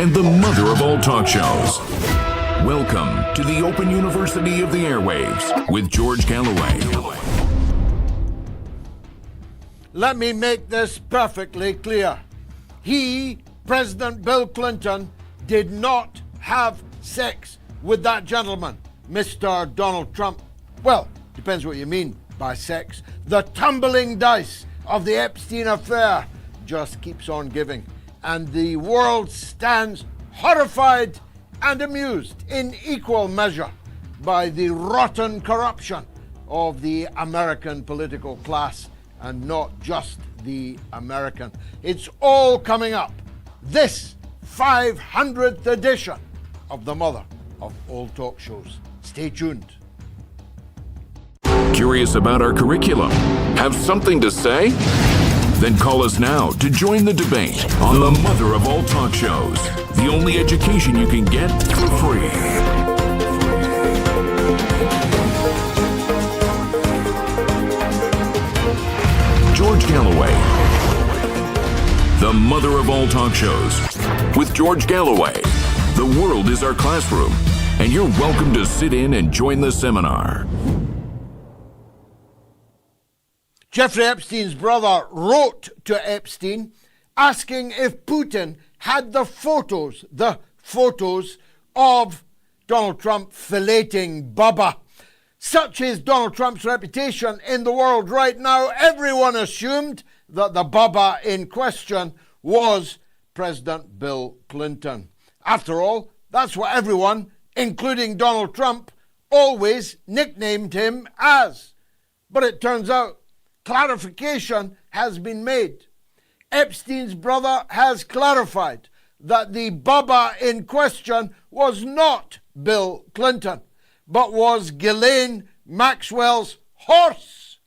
and the mother of all talk shows. Welcome to the Open University of the Airwaves with George Galloway. Let me make this perfectly clear. He, President Bill Clinton, did not have sex with that gentleman, Mr. Donald Trump. Well, depends what you mean by sex. The tumbling dice of the Epstein affair just keeps on giving, and the world stands horrified and amused in equal measure by the rotten corruption of the American political class, and not just the American. It's all coming up. This 500th edition of the mother of all talk shows. Stay tuned. Curious about our curriculum? Have something to say? Then call us now to join the debate on the mother of all talk shows. The only education you can get for free. George Galloway, the mother of all talk shows. With George Galloway, the world is our classroom, and you're welcome to sit in and join the seminar. Jeffrey Epstein's brother wrote to Epstein asking if Putin had the photos of Donald Trump filleting bubba. Such is Donald Trump's reputation in the world right now. Everyone assumed that the bubba in question was President Bill Clinton. After all, that's what everyone, including Donald Trump, always nicknamed him as. But it turns out clarification has been made. Epstein's brother has clarified that the bubba in question was not Bill Clinton, but was Ghislaine Maxwell's horse.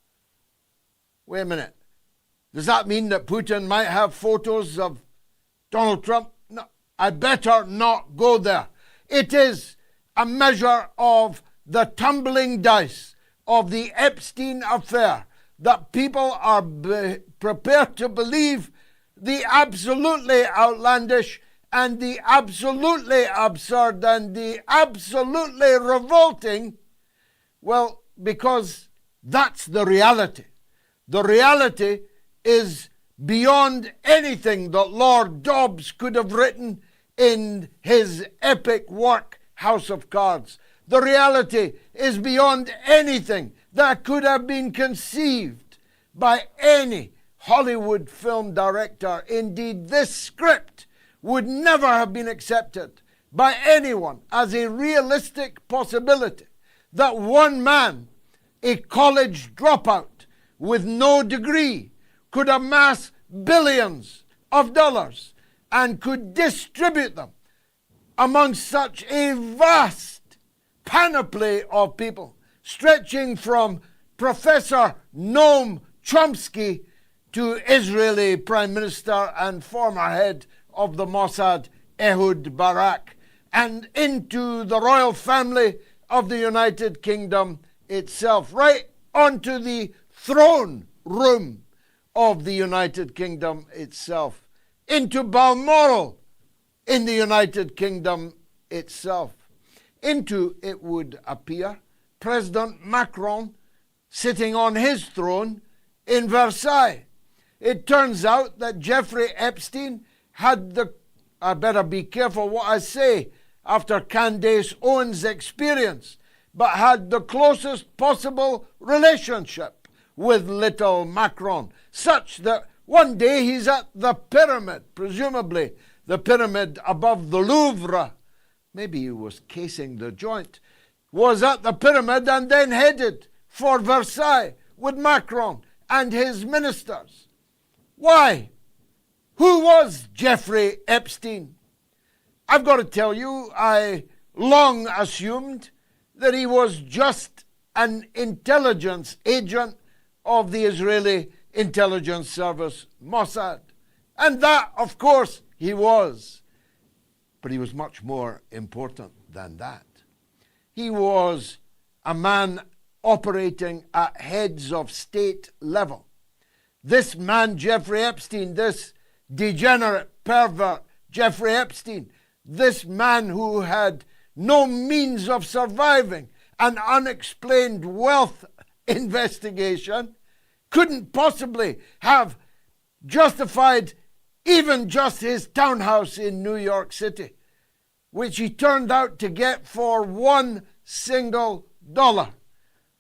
Wait a minute. Does that mean that Putin might have photos of Donald Trump? No, I'd better not go there. It is a measure of the tumbling dice of the Epstein affair that people are prepared to believe the absolutely outlandish and the absolutely absurd and the absolutely revolting, well, because that's the reality. The reality is beyond anything that Lord Dobbs could have written in his epic work, House of Cards. The reality is beyond anything that could have been conceived by any Hollywood film director. Indeed, this script would never have been accepted by anyone as a realistic possibility that one man, a college dropout with no degree, could amass billions of dollars and could distribute them among such a vast panoply of people, stretching from Professor Noam Chomsky to Israeli Prime Minister and former head of the Mossad, Ehudbarak, and into the royal family of the United Kingdom itself, right onto the throne room of the United Kingdom itself, into Balmoral in the United Kingdom itself, into, it would appear, President Macron sitting on his throne in Versailles. It turns out that Jeffrey Epstein had the, I better be careful what I say after Candaceowens' experience, but had the closest possible relationship with little Macron, such that one day he's at the pyramid, presumably the pyramid above the Louvre. Maybe he was casing the joint, was at the pyramid and then headed for Versailles with Macron and his ministers. Why? Who was Jeffrey Epstein? I've got to tell you, I long assumed that he was just an intelligence agent of the Israeli intelligence service, Mossad. And that, of course, he was. But he was much more important than that. He was a man operating at heads of state level. This man, Jeffrey Epstein, this degenerate pervert, Jeffrey Epstein, This man who had no means of surviving an unexplained wealth investigation couldn't possibly have justified even just his townhouse in New York City, which he turned out to get for $1 single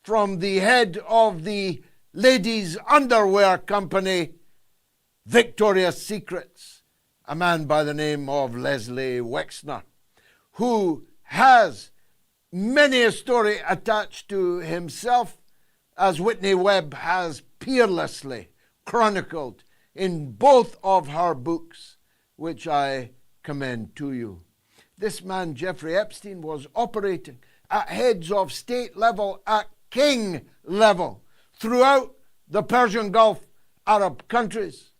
from the head of the ladies' underwear company, Victoria's a man by the name of Leslie Wexner, who has many a story attached to himself, as Whitneywebb has peerlessly chronicled in both of her books, which I commend to you. This man, Jeffrey Epstein, was operating at heads of state level, at king level, throughout the Persian Gulf Arab countries.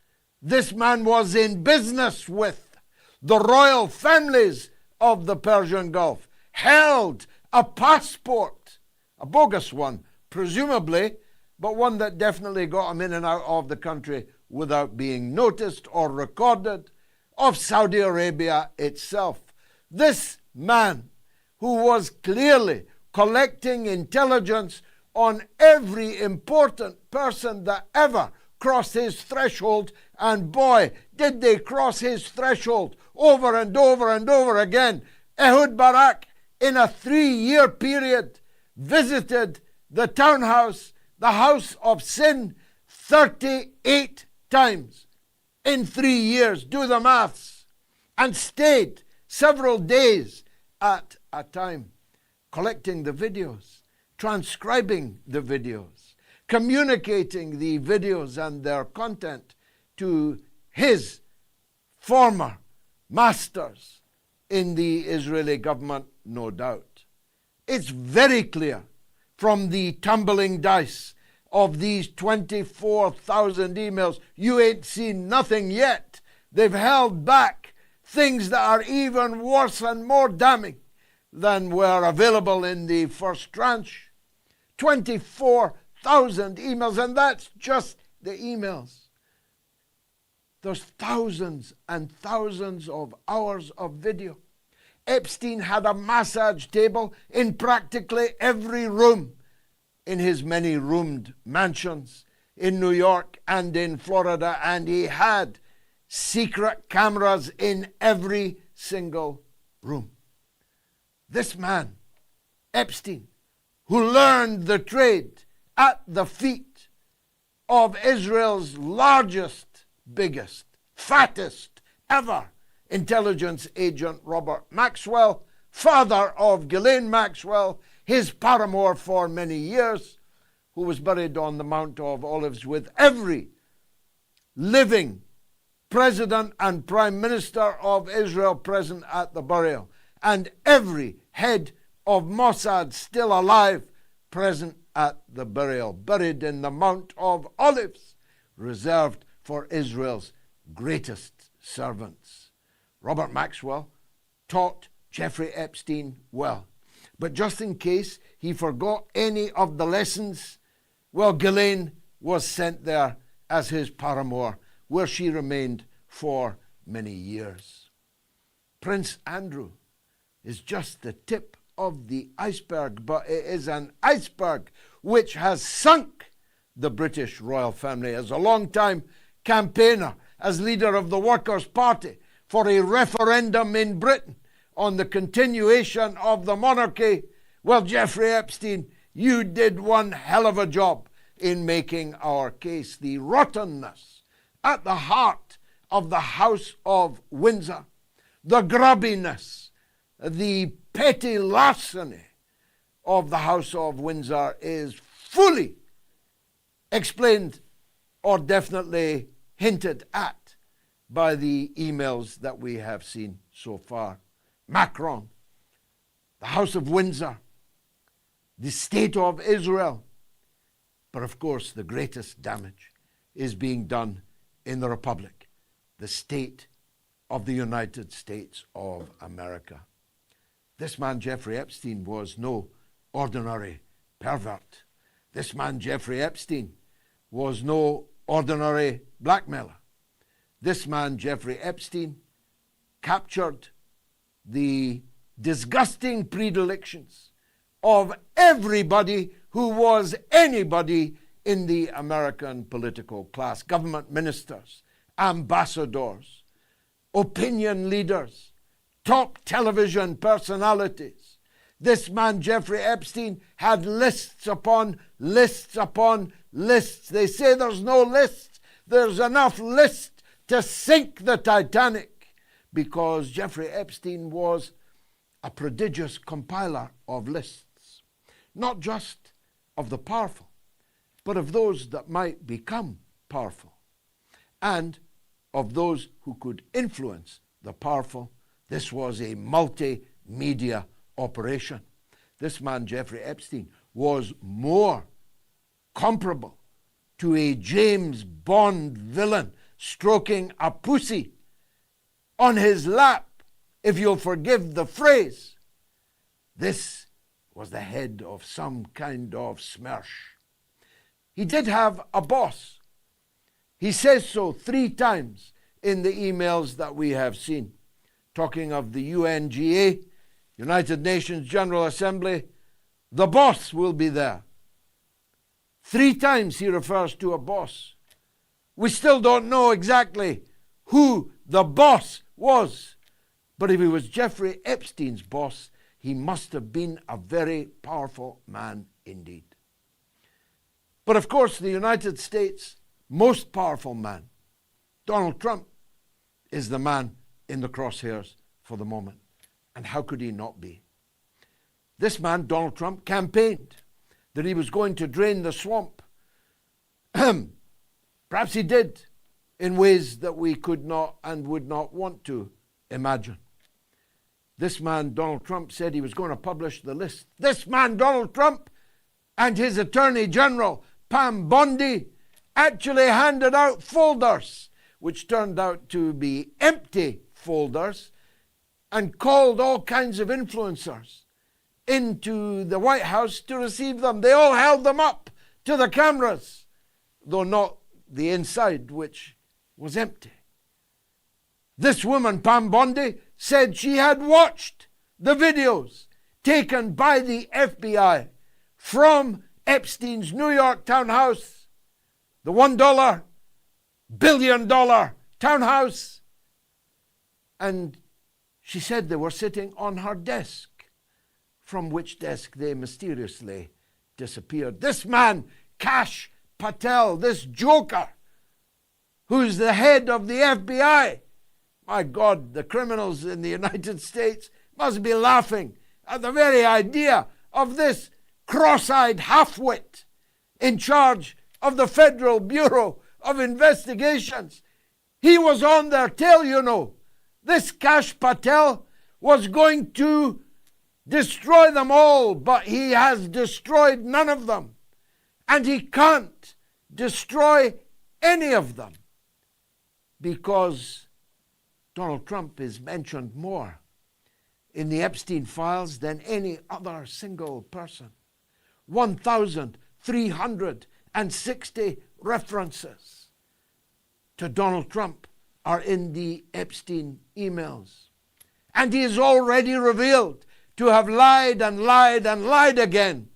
This man was in business with the royal families of the Persian Gulf, held a passport, a bogus one, presumably, but one that definitely got him in and out of the country without being noticed or recorded, of Saudi Arabia itself. This man, who was clearly collecting intelligence on every important person that ever crossed his threshold, and boy, did they cross his threshold over and over and over again. Ehudbarak, in a 3-year period, visited the townhouse, the house of sin, 38 times in 3 years. Do the maths. And stayed several days at a time, collecting the videos, transcribing the videos, communicating the videos and their content to his former masters in the Israeli government, no doubt. It's very clear from the tumbling dice of these 24,000 emails. You ain't seen nothing yet. They've held back things that are even worse and more damning than were available in the first tranche. 24,000 emails, and that's just the emails. There's thousands and thousands of hours of video. Epstein had a massage table in practically every room in his many-roomed mansions in New York and in Florida, and he had secret cameras in every single room. This man, Epstein, who learned the trade at the feet of Israel's largest, biggest, fattest ever intelligence agent, Robert Maxwell, father of Ghislaine Maxwell, his paramour for many years, who was buried on the Mount of Olives with every living president and prime minister of Israel present at the burial, and every head of Mossad still alive present at the burial, buried in the Mount of Olives, reserved for Israel's greatest servants. Robert Maxwell taught Jeffrey Epstein well. But just in case he forgot any of the lessons, well, Ghislaine was sent there as his paramour, where she remained for many years. Prince Andrew is just the tip of the iceberg, but it is an iceberg which has sunk the British royal family. As a long-time campaigner, as leader of the Workers' Party for a referendum in Britain on the continuation of the monarchy, well, Jeffrey Epstein, you did one hell of a job in making our case. The rottenness at the heart of the House of Windsor, the grubbiness, the petty larceny of the House of Windsor is fully explained, or definitely hinted at, by the emails that we have seen so far. Macron, the House of Windsor, the state of Israel. But of course, the greatest damage is being done in the Republic, the state of the United States of America. This man, Jeffrey Epstein, was no ordinary pervert. This man, Jeffrey Epstein, was no ordinary blackmailer. This man, Jeffrey Epstein, captured the disgusting predilections of everybody who was anybody in the American political class: government ministers, ambassadors, opinion leaders, top television personalities. This man, Jeffrey Epstein, had lists upon lists upon lists. They say there's no lists. There's enough lists to sink the Titanic, because Jeffrey Epstein was a prodigious compiler of lists, not just of the powerful, but of those that might become powerful, and of those who could influence the powerful. This was a multimedia operation. This man, Jeffrey Epstein, was more comparable to a James Bond villain stroking a pussy on his lap, if you'll forgive the phrase. This was the head of some kind of smash. He did have a boss. He says so 3 times in the emails that we have seen, talking of the UNGA, United Nations General Assembly. The boss will be there. 3 times he refers to a boss. We still don't know exactly who the boss was, but if he was Jeffrey Epstein's boss, he must have been a very powerful man indeed. But of course, the United States' most powerful man, Donald Trump, is the man in the crosshairs for the moment. And how could he not be? This man, Donald Trump, campaigned that he was going to drain the swamp. Perhaps he did, in ways that we could not and would not want to imagine. This man, Donald Trump, said he was going to publish the list. This man, Donald Trump, and his Attorney General, Pambondi, actually handed out folders, which turned out to be empty folders, and called all kinds of influencers into the White House to receive them. They all held them up to the cameras, though not the inside, which was empty. This woman, Pambondi, said she had watched the videos taken by the FBI from Epstein's New York townhouse, the $1 billion townhouse, and she said they were sitting on her desk, from which desk they mysteriously disappeared. This man, Kashpatel, this joker, who's the head of the FBI, my God, the criminals in the United States must be laughing at the very idea of this cross-eyed half-wit in charge of the Federal Bureau of Investigations. He was on their tail, you know. This Kashpatel was going to destroy them all, but he has destroyed none of them. And he can't destroy any of them, because Donald Trump is mentioned more in the Epstein files than any other single person. 1,360 references to Donald Trump are in the Epstein emails. And he is already revealed to have lied and lied and lied again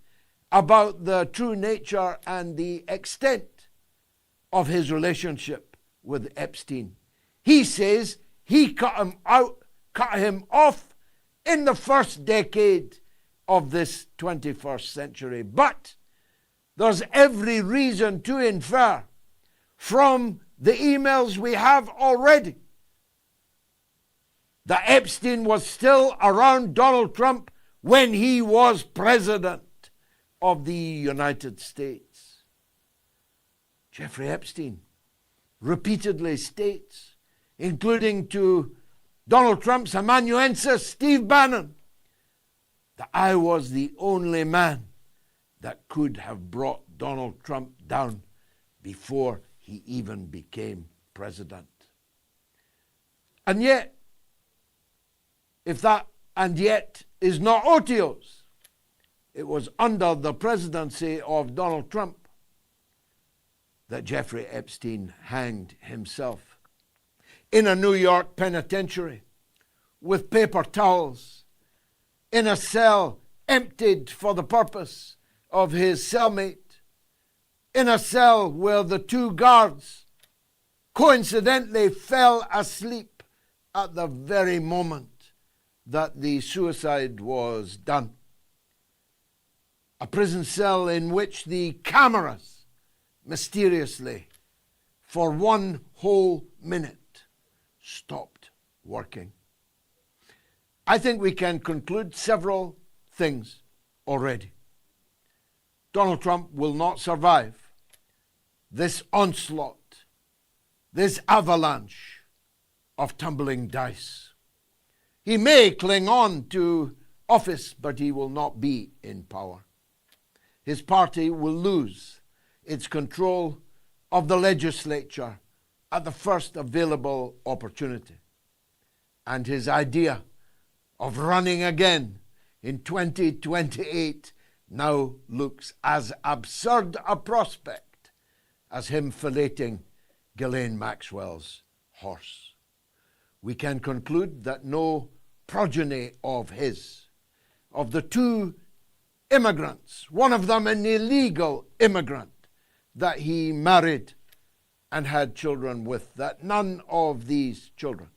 about the true nature and the extent of his relationship with Epstein. He says he cut him off in the first decade of this 21st century. But there's every reason to infer from the emails we have already that Epstein was still around Donald Trump when he was president of the United States. Jeffrey Epstein repeatedly states, including to Donald Trump's amanuensis, Steve Bannon, that I was the only man that could have brought Donald Trump down before he even became president. And yet, if that and yet is not otiose, it was under the presidency of Donald Trump that Jeffrey Epstein hanged himself in a New York penitentiary with paper towels, in a cell emptied for the purpose of his cellmate, in a cell where the two guards coincidentally fell asleep at the very moment that the suicide was done. A prison cell in which the cameras mysteriously, for 1 whole minute, stopped working. I think we can conclude several things already. Donald Trump will not survive this onslaught, this avalanche of tumbling dice. He may cling on to office, but he will not be in power. His party will lose its control of the legislature at the first available opportunity. And his idea of running again in 2028 now looks as absurd a prospect as him filleting Ghislaine Maxwell's horse. We can conclude that no progeny of his, of the two immigrants, one of them an illegal immigrant that he married and had children with, that none of these children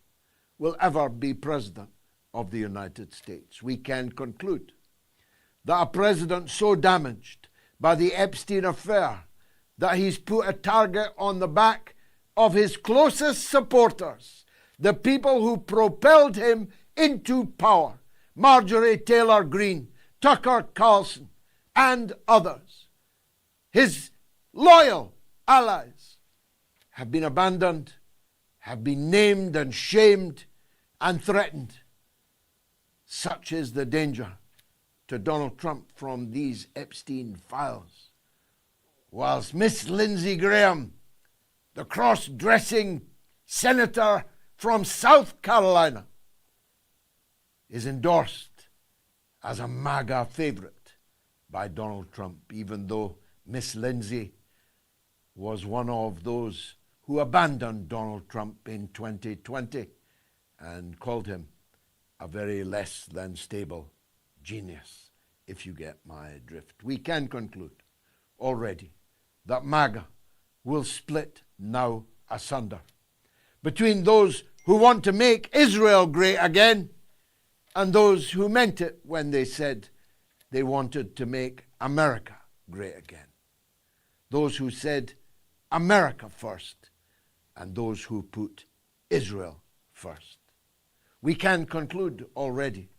will ever be president of the United States. We can conclude that a president so damaged by the Epstein affair that he's put a target on the back of his closest supporters, the people who propelled him into power, Marjorie Taylor Greene, Tucker Carlson, and others, his loyal allies, have been abandoned, have been named and shamed and threatened. Such is the danger to Donald Trump from these Epstein files. Whilst Miss Lindsey Graham, the cross-dressing senator from South Carolina, is endorsed as a MAGA favorite by Donald Trump, even though Miss Lindsey was one of those who abandoned Donald Trump in 2020 and called him a very less than stable genius, if you get my drift. We can conclude already that MAGA will split now asunder between those who want to make Israel great again and those who meant it when they said they wanted to make America great again. Those who said America first and those who put Israel first. We can conclude already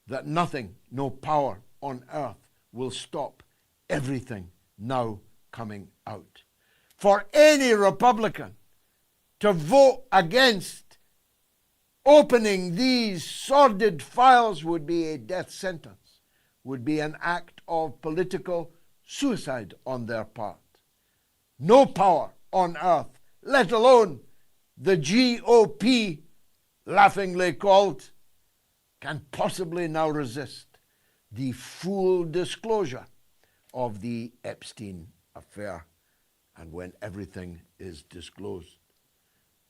that nothing, no power on earth will stop everything now coming out. For any Republican to vote against opening these sordid files would be a death sentence, would be an act of political suicide on their part. No power on earth, let alone the GOP, laughingly called, can possibly now resist the full disclosure of the Epstein affair. And when everything is disclosed,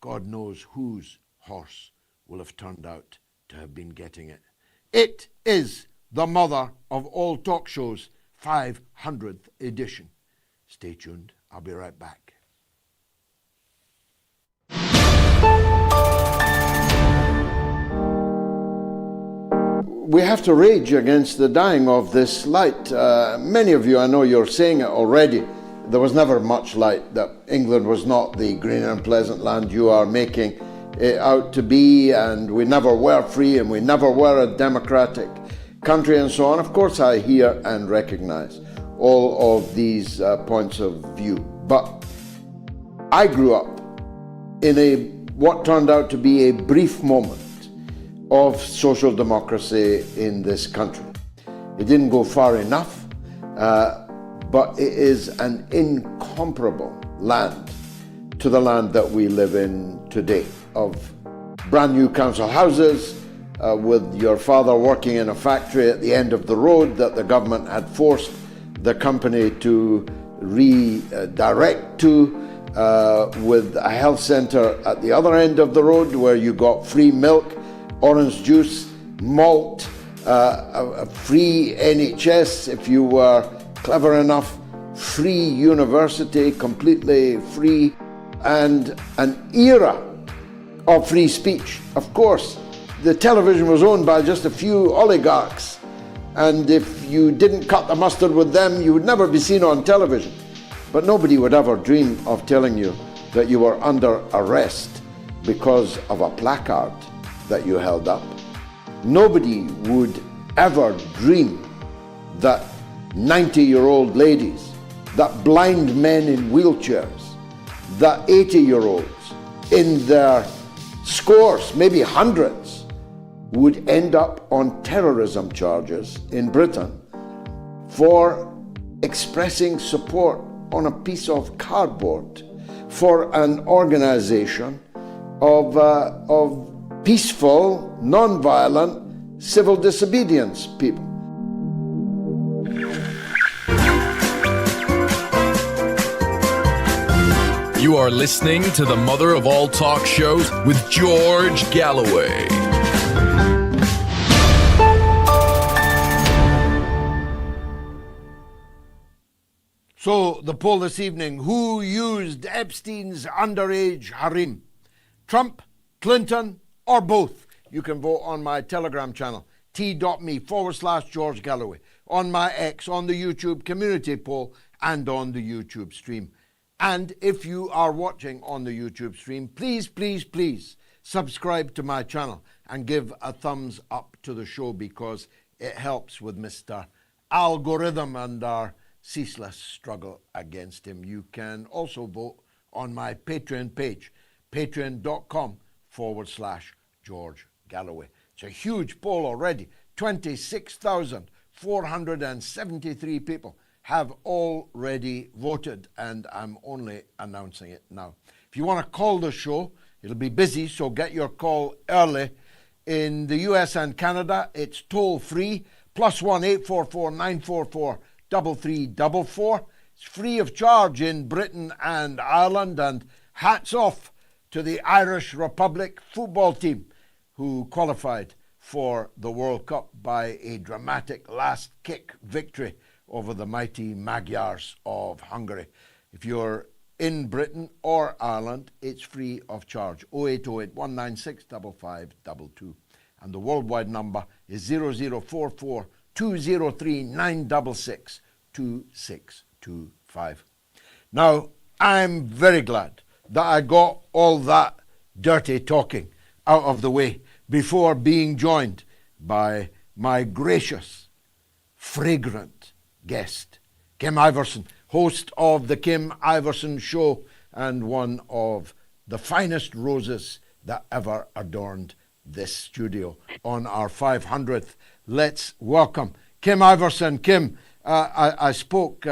God knows whose horse will have turned out to have been getting it. It is the mother of all talk shows, 500th edition. Stay tuned. I'll be right back. We have to rage against the dying of this light. Many of you, I know you're saying it already, there was never much light, that England was not the green and pleasant land you are making it out to be, and we never were free and we never were a democratic country and so on. Of course I hear and recognize all of these points of view, but I grew up in what turned out to be a brief moment of social democracy in this country. It didn't go far enough, but it is an incomparable land to the land that we live in today, of brand new council houses, with your father working in a factory at the end of the road that the government had forced the company to redirect to, with a health centre at the other end of the road where you got free milk orange juice, malt, a free NHS if you were clever enough, free university, completely free, and an era of free speech. Of course, the television was owned by just a few oligarchs, and if you didn't cut the mustard with them, you would never be seen on television. But nobody would ever dream of telling you that you were under arrest because of a placard that you held up. Nobody would ever dream that 90-year-old ladies, that blind men in wheelchairs, that 80-year-olds in their scores, maybe hundreds, would end up on terrorism charges in Britain for expressing support on a piece of cardboard for an organization of peaceful, non-violent, civil disobedience people. You are listening to the mother of all talk shows with George Galloway. So, the poll this evening: who used Epstein's underage harem? Trump, Clinton, or both? You can vote on my Telegram channel, t.me/George Galloway, on my X, on the YouTube community poll, and on the YouTube stream. And if you are watching on the YouTube stream, please, please, please subscribe to my channel and give a thumbs up to the show, because it helps with Mr. Algorithm and our ceaseless struggle against him. You can also vote on my Patreon page, patreon.com/George Galloway. It's a huge poll already. 26,473 people have already voted, and I'm only announcing it now. If you want to call the show, it'll be busy, so get your call early. In the US and Canada, it's toll-free, +1 844 944 3344. It's free of charge in Britain and Ireland, and hats off to the Irish Republic football team, who qualified for the World Cup by a dramatic last-kick victory over the mighty Magyars of Hungary. If you're in Britain or Ireland, it's free of charge. 0808 196 5522. And the worldwide number is 0044 203 966 2625. Now, I'm very glad that I got all that dirty talking out of the way before being joined by my gracious, fragrant guest, Kim Iversen, host of the Kim Iversen Show and one of the finest roses that ever adorned this studio. On our 500th, let's welcome Kim Iversen. Kim, I spoke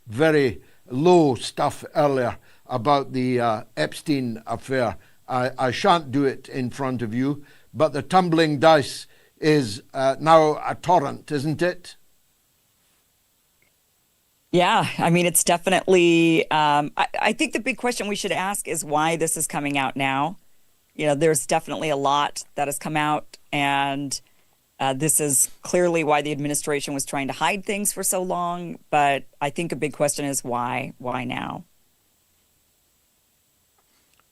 very low stuff earlier about the Epstein affair. I shan't do it in front of you, but the tumbling dice is now a torrent, isn't it? Yeah, I mean, it's definitely, I think the big question we should ask is why this is coming out now. You know, there's definitely a lot that has come out, and this is clearly why the administration was trying to hide things for so long. But I think a big question is why? Why now?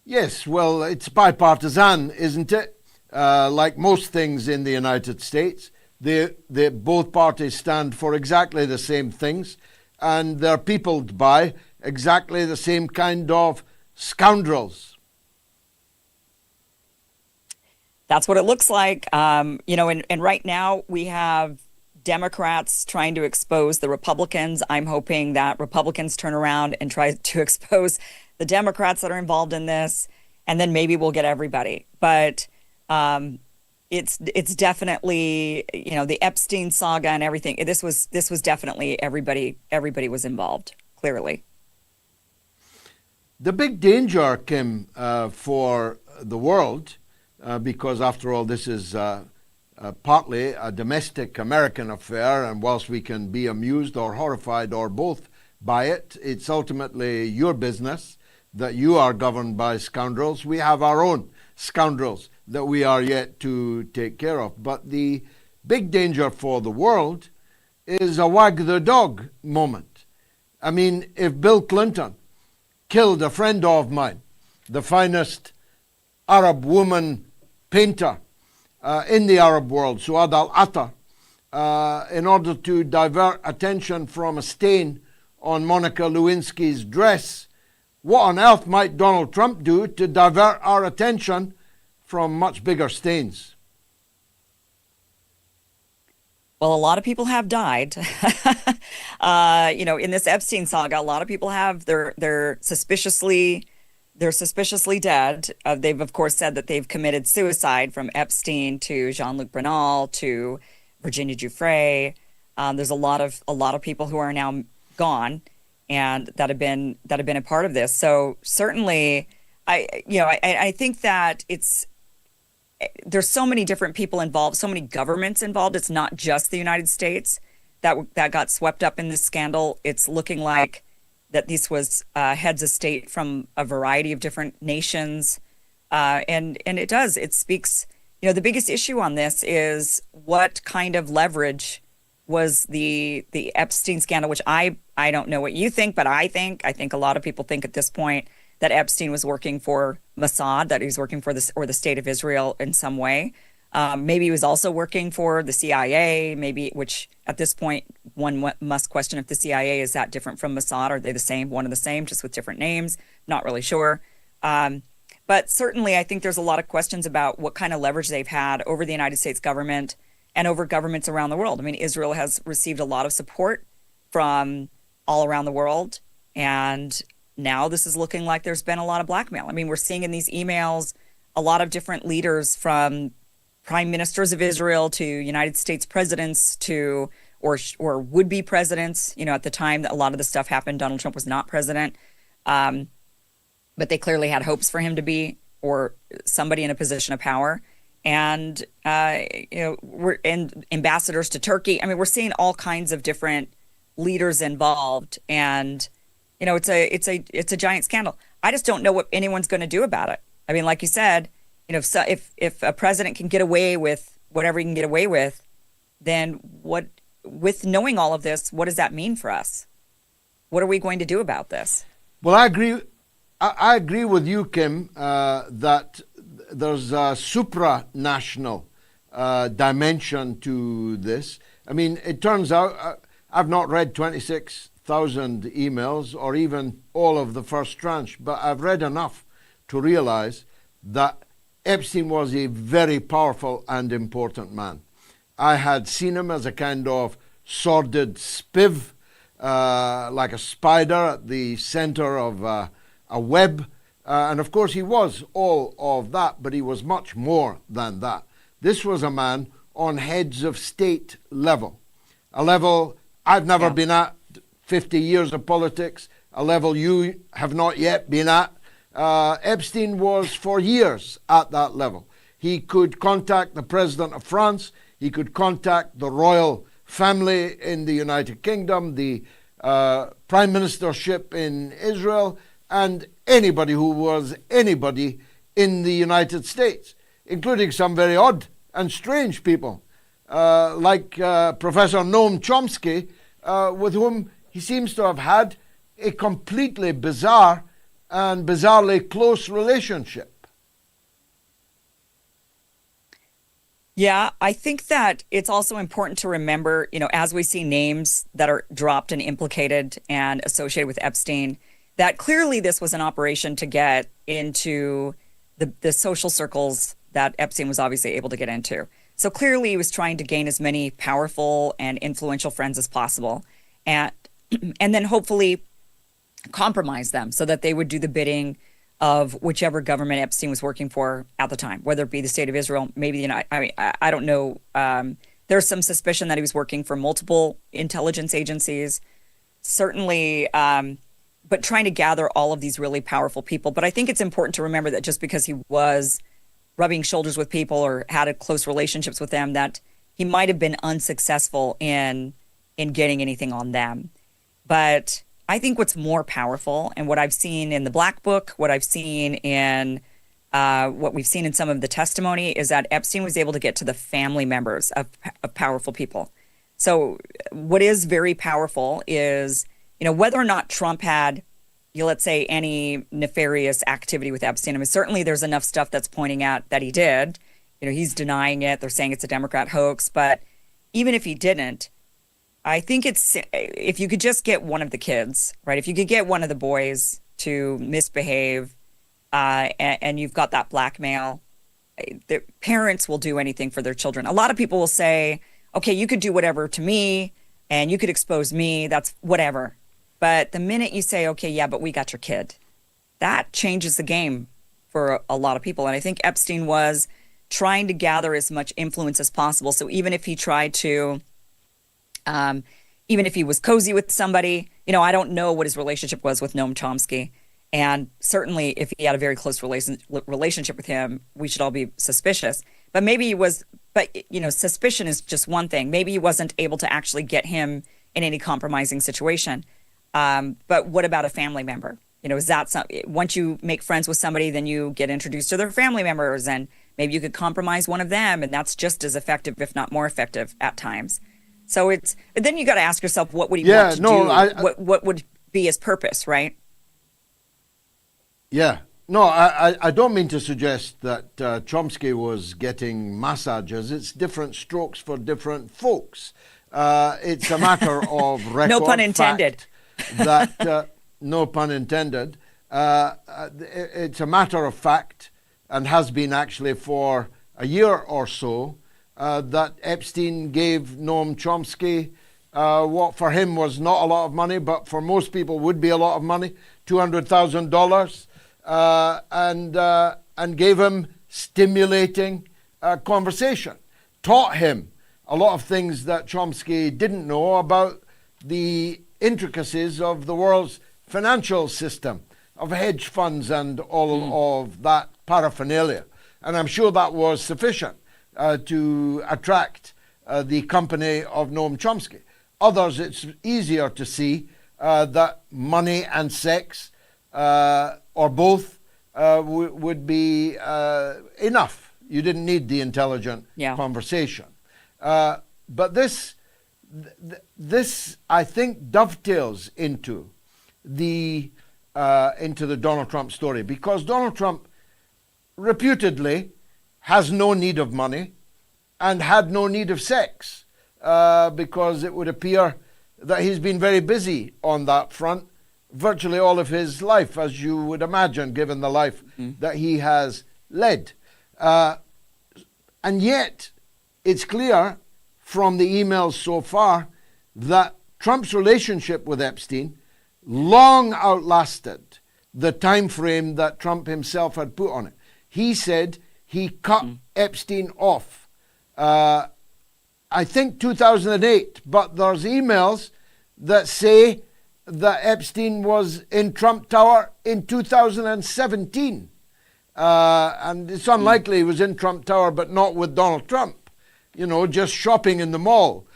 Yes, well, it's bipartisan, isn't it? Like most things in the United States, both parties stand for exactly the same things, and they're peopled by exactly the same kind of scoundrels. That's what it looks like. You know, and right now we have Democrats trying to expose the Republicans. I'm hoping that Republicans turn around and try to expose the Democrats that are involved in this, and then maybe we'll get everybody. But it's definitely, you know, the Epstein saga and everything. This was definitely everybody was involved, clearly. The big danger, Kim, for the world, because after all, this is partly a domestic American affair, and whilst we can be amused or horrified or both by it, it's ultimately your business that you are governed by scoundrels. We have our own scoundrels that we are yet to take care of. But the big danger for the world is a wag the dog moment. I mean, if Bill Clinton killed a friend of mine, the finest Arab woman painter in the Arab world, Suad al-Attar, in order to divert attention from a stain on Monica Lewinsky's dress, what on earth might Donald Trump do to divert our attention from much bigger stains? Well, a lot of people have died. In this Epstein saga, a lot of people have. They're suspiciously dead. They've of course said that they've committed suicide, from Epstein to Jean-Luc Brunel to Virginia Giuffre. There's a lot of people who are now gone and that have been a part of this. So certainly, I think that there's so many different people involved, so many governments involved. It's not just the United States that got swept up in this scandal. It's looking like that this was heads of state from a variety of different nations, and it speaks. The biggest issue on this is what kind of leverage was the Epstein scandal, which I don't know what you think, but I think a lot of people think at this point that Epstein was working for Mossad, that he was working for this or the state of Israel in some way. Maybe he was also working for the CIA, which at this point one must question if the CIA is that different from Mossad. Are they the same, one and the same, just with different names? Not really sure. But certainly I think there's a lot of questions about what kind of leverage they've had over the United States government and over governments around the world. I mean, Israel has received a lot of support from all around the world, and now this is looking like there's been a lot of blackmail. I mean, we're seeing in these emails a lot of different leaders, from prime ministers of Israel to United States presidents to or would-be presidents. At the time that a lot of this stuff happened, Donald Trump was not president, but they clearly had hopes for him to be, or somebody in a position of power. And we're in ambassadors to Turkey. I mean, we're seeing all kinds of different leaders involved, and it's a giant scandal. I just don't know what anyone's going to do about it. I mean, like you said, if a president can get away with whatever he can get away with, then with knowing all of this, what does that mean for us? What are we going to do about this? Well, I agree with you, Kim, that there's a supranational dimension to this. I mean, it turns out I've not read 26,000 emails or even all of the first tranche, but I've read enough to realize that Epstein was a very powerful and important man. I had seen him as a kind of sordid spiv, like a spider at the center of a web. And of course he was all of that, but he was much more than that. This was a man on heads of state level, a level I've never been at, 50 years of politics, a level you have not yet been at. Epstein was for years at that level. He could contact the President of France, he could contact the royal family in the United Kingdom, the prime ministership in Israel, and anybody who was anybody in the United States, including some very odd and strange people, like Professor Noam Chomsky, with whom he seems to have had a completely bizarre and bizarrely close relationship. Yeah, I think that it's also important to remember, as we see names that are dropped and implicated and associated with Epstein, that clearly this was an operation to get into the social circles that Epstein was obviously able to get into. So clearly he was trying to gain as many powerful and influential friends as possible, and then hopefully compromise them so that they would do the bidding of whichever government Epstein was working for at the time, whether it be the state of Israel, maybe I don't know. There's some suspicion that he was working for multiple intelligence agencies, certainly, but trying to gather all of these really powerful people. But I think it's important to remember that just because he was rubbing shoulders with people or had close relationships with them, that he might have been unsuccessful in getting anything on them. But I think what's more powerful, and what I've seen in the Black Book, what I've seen in what we've seen in some of the testimony is that Epstein was able to get to the family members of powerful people. So what is very powerful is, whether or not Trump had, let's say, any nefarious activity with Epstein. I mean, certainly there's enough stuff that's pointing out that he did. He's denying it. They're saying it's a Democrat hoax. But even if he didn't, I think if you could just get one of the kids, right? If you could get one of the boys to misbehave, and you've got that blackmail, the parents will do anything for their children. A lot of people will say, okay, you could do whatever to me and you could expose me, that's whatever. But the minute you say, okay, yeah, but we got your kid, that changes the game for a lot of people. And I think Epstein was trying to gather as much influence as possible. So even if he tried to, even if he was cozy with somebody, I don't know what his relationship was with Noam Chomsky. And certainly if he had a very close relationship with him, we should all be suspicious. But maybe he was, suspicion is just one thing. Maybe he wasn't able to actually get him in any compromising situation. But what about a family member? Is that once you make friends with somebody, then you get introduced to their family members, and maybe you could compromise one of them, and that's just as effective, if not more effective at times. So then you got to ask yourself, what would he want to do? What would be his purpose, right? Yeah. No, I don't mean to suggest that Chomsky was getting massages. It's different strokes for different folks. It's a matter of record. No pun intended. That no pun intended. It's a matter of fact, and has been actually for a year or so, that Epstein gave Noam Chomsky what for him was not a lot of money, but for most people would be a lot of money, $200,000. And gave him stimulating conversation, taught him a lot of things that Chomsky didn't know about the intricacies of the world's financial system, of hedge funds and all of that paraphernalia. And I'm sure that was sufficient to attract the company of Noam Chomsky. Others, it's easier to see that money and sex or both would be enough. You didn't need the intelligent conversation. But this, I think, dovetails into the Donald Trump story, because Donald Trump reputedly has no need of money and had no need of sex, because it would appear that he's been very busy on that front virtually all of his life, as you would imagine, given the life that he has led. And yet, it's clear from the emails so far that Trump's relationship with Epstein long outlasted the time frame that Trump himself had put on it. He said he cut Epstein off, I think 2008, but there's emails that say that Epstein was in Trump Tower in 2017. And it's unlikely he was in Trump Tower, but not with Donald Trump, just shopping in the mall.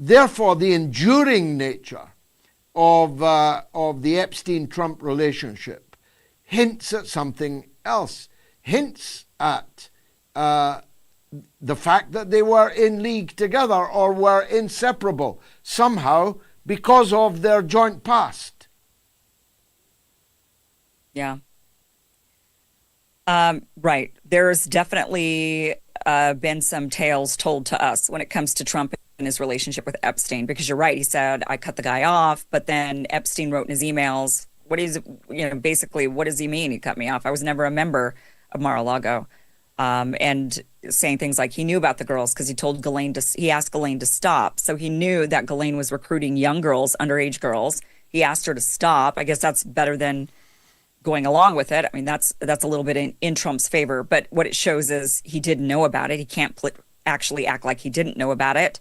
Therefore, the enduring nature of the Epstein-Trump relationship hints at something else, hints at the fact that they were in league together or were inseparable somehow because of their joint past. Yeah. Right. There's definitely been some tales told to us when it comes to Trump and his relationship with Epstein, because you're right. He said, I cut the guy off, but then Epstein wrote in his emails, basically, what does he mean he cut me off? I was never a member of Mar-a-Lago. And saying things like he knew about the girls because he asked Ghislaine to stop. So he knew that Ghislaine was recruiting young girls, underage girls. He asked her to stop. I guess that's better than going along with it. I mean, that's a little bit in Trump's favor. But what it shows is he didn't know about it. He can't actually act like he didn't know about it.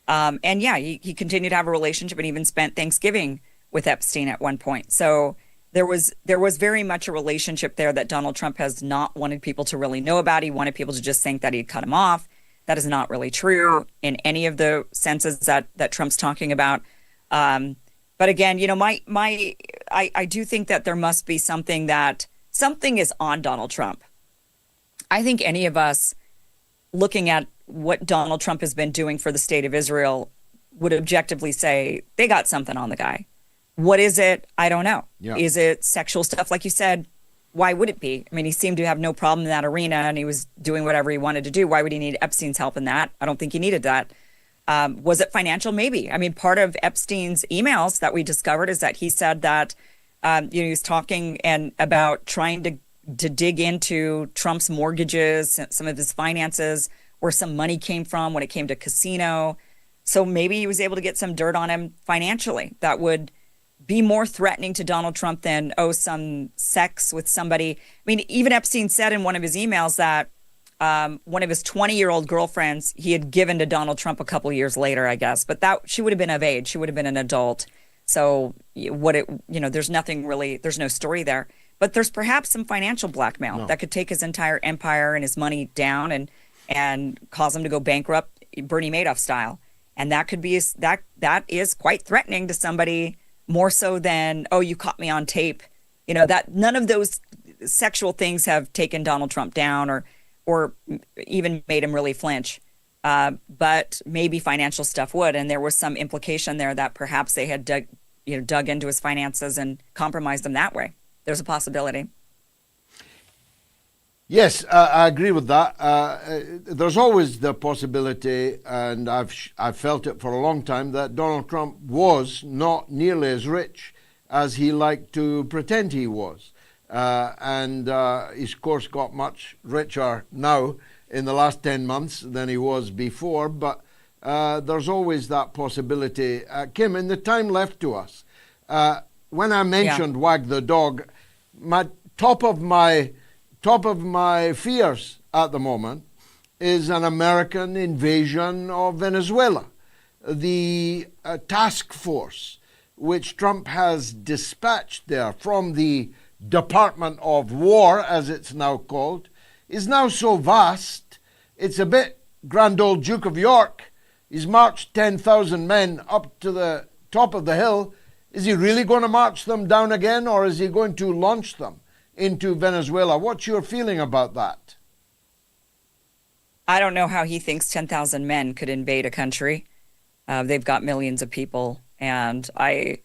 And yeah, he continued to have a relationship and even spent Thanksgiving with Epstein at one point. So there was very much a relationship there that Donald Trump has not wanted people to really know about. He wanted people to just think that he'd cut him off. That is not really true in any of the senses that Trump's talking about. But again, I do think that there must be something that something is on Donald Trump. I think any of us looking at what Donald Trump has been doing for the state of Israel would objectively say they got something on the guy. What is it? I don't know. Yeah. Is it sexual stuff? Like you said, why would it be? I mean, he seemed to have no problem in that arena and he was doing whatever he wanted to do. Why would he need Epstein's help in that? I don't think he needed that. Was it financial? Maybe. I mean, part of Epstein's emails that we discovered is that he said that he was talking about trying to dig into Trump's mortgages, some of his finances, where some money came from when it came to casino. So maybe he was able to get some dirt on him financially that would be more threatening to Donald Trump than, some sex with somebody. I mean, even Epstein said in one of his emails that one of his 20-year-old girlfriends he had given to Donald Trump a couple years later, I guess. But that she would have been of age. She would have been an adult. So there's nothing really, there's no story there. But there's perhaps some financial blackmail that could take his entire empire and his money down and cause him to go bankrupt, Bernie Madoff style. And that could be that is quite threatening to somebody, more so than, you caught me on tape. That none of those sexual things have taken Donald Trump down or even made him really flinch. But maybe financial stuff would. And there was some implication there that perhaps they had dug into his finances and compromised him that way. There's a possibility. Yes, I agree with that. There's always the possibility, and I've felt it for a long time, that Donald Trump was not nearly as rich as he liked to pretend he was. And he's, of course, got much richer now in the last 10 months than he was before, but there's always that possibility. Kim, in the time left to us, when I mentioned Wag the Dog, top of my fears at the moment is an American invasion of Venezuela. The task force which Trump has dispatched there from the Department of War, as it's now called, is now so vast, it's a bit Grand Old Duke of York. He's marched 10,000 men up to the top of the hill. Is he really going to march them down again, or is he going to launch them into Venezuela? What's your feeling about that? I don't know how he thinks 10,000 men could invade a country. They've got millions of people, and I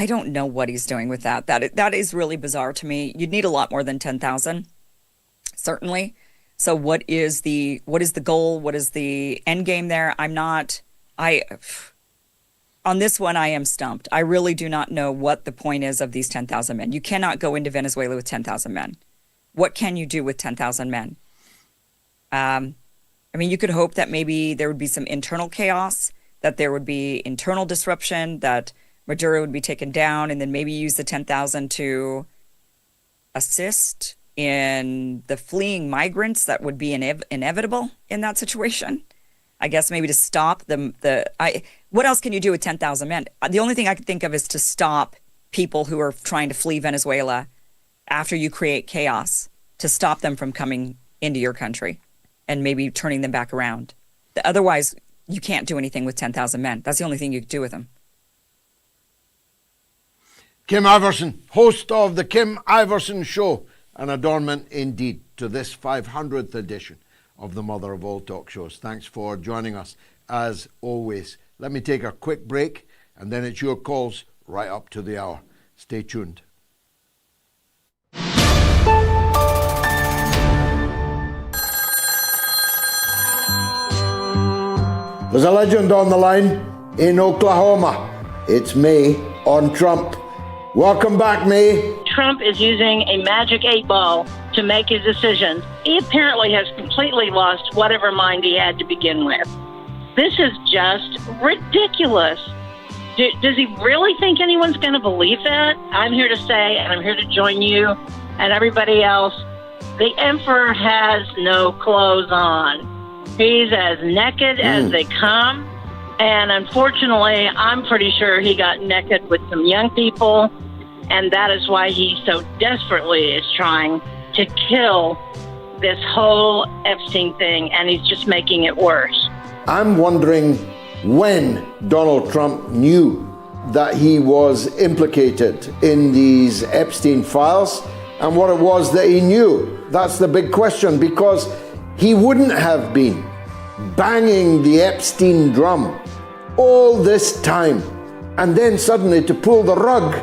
don't know what he's doing with that. That is really bizarre to me. You'd need a lot more than 10,000, certainly. So what is the goal? What is the end game there? On this one, I am stumped. I really do not know what the point is of these 10,000 men. You cannot go into Venezuela with 10,000 men. What can you do with 10,000 men? You could hope that maybe there would be some internal chaos, that there would be internal disruption, that Maduro would be taken down, and then maybe use the 10,000 to assist in the fleeing migrants that would be inevitable in that situation. I guess maybe to stop what else can you do with 10,000 men? The only thing I could think of is to stop people who are trying to flee Venezuela after you create chaos, to stop them from coming into your country and maybe turning them back around. Otherwise, you can't do anything with 10,000 men. That's the only thing you could do with them. Kim Iversen, host of the Kim Iversen Show, an adornment indeed to this 500th edition of the mother of all talk shows. Thanks for joining us, as always. Let me take a quick break, and then it's your calls right up to the hour. Stay tuned. There's a legend on the line in Oklahoma. It's May on Trump. Welcome back, May. Trump is using a magic 8-ball to make his decisions. He apparently has completely lost whatever mind he had to begin with. This is just ridiculous. Does he really think anyone's going to believe that? I'm here to say, and I'm here to join you and everybody else, the emperor has no clothes on. He's as naked as they come. And unfortunately, I'm pretty sure he got naked with some young people. And that is why he so desperately is trying to kill this whole Epstein thing. And he's just making it worse. I'm wondering when Donald Trump knew that he was implicated in these Epstein files and what it was that he knew. That's the big question, because he wouldn't have been banging the Epstein drum all this time and then suddenly to pull the rug.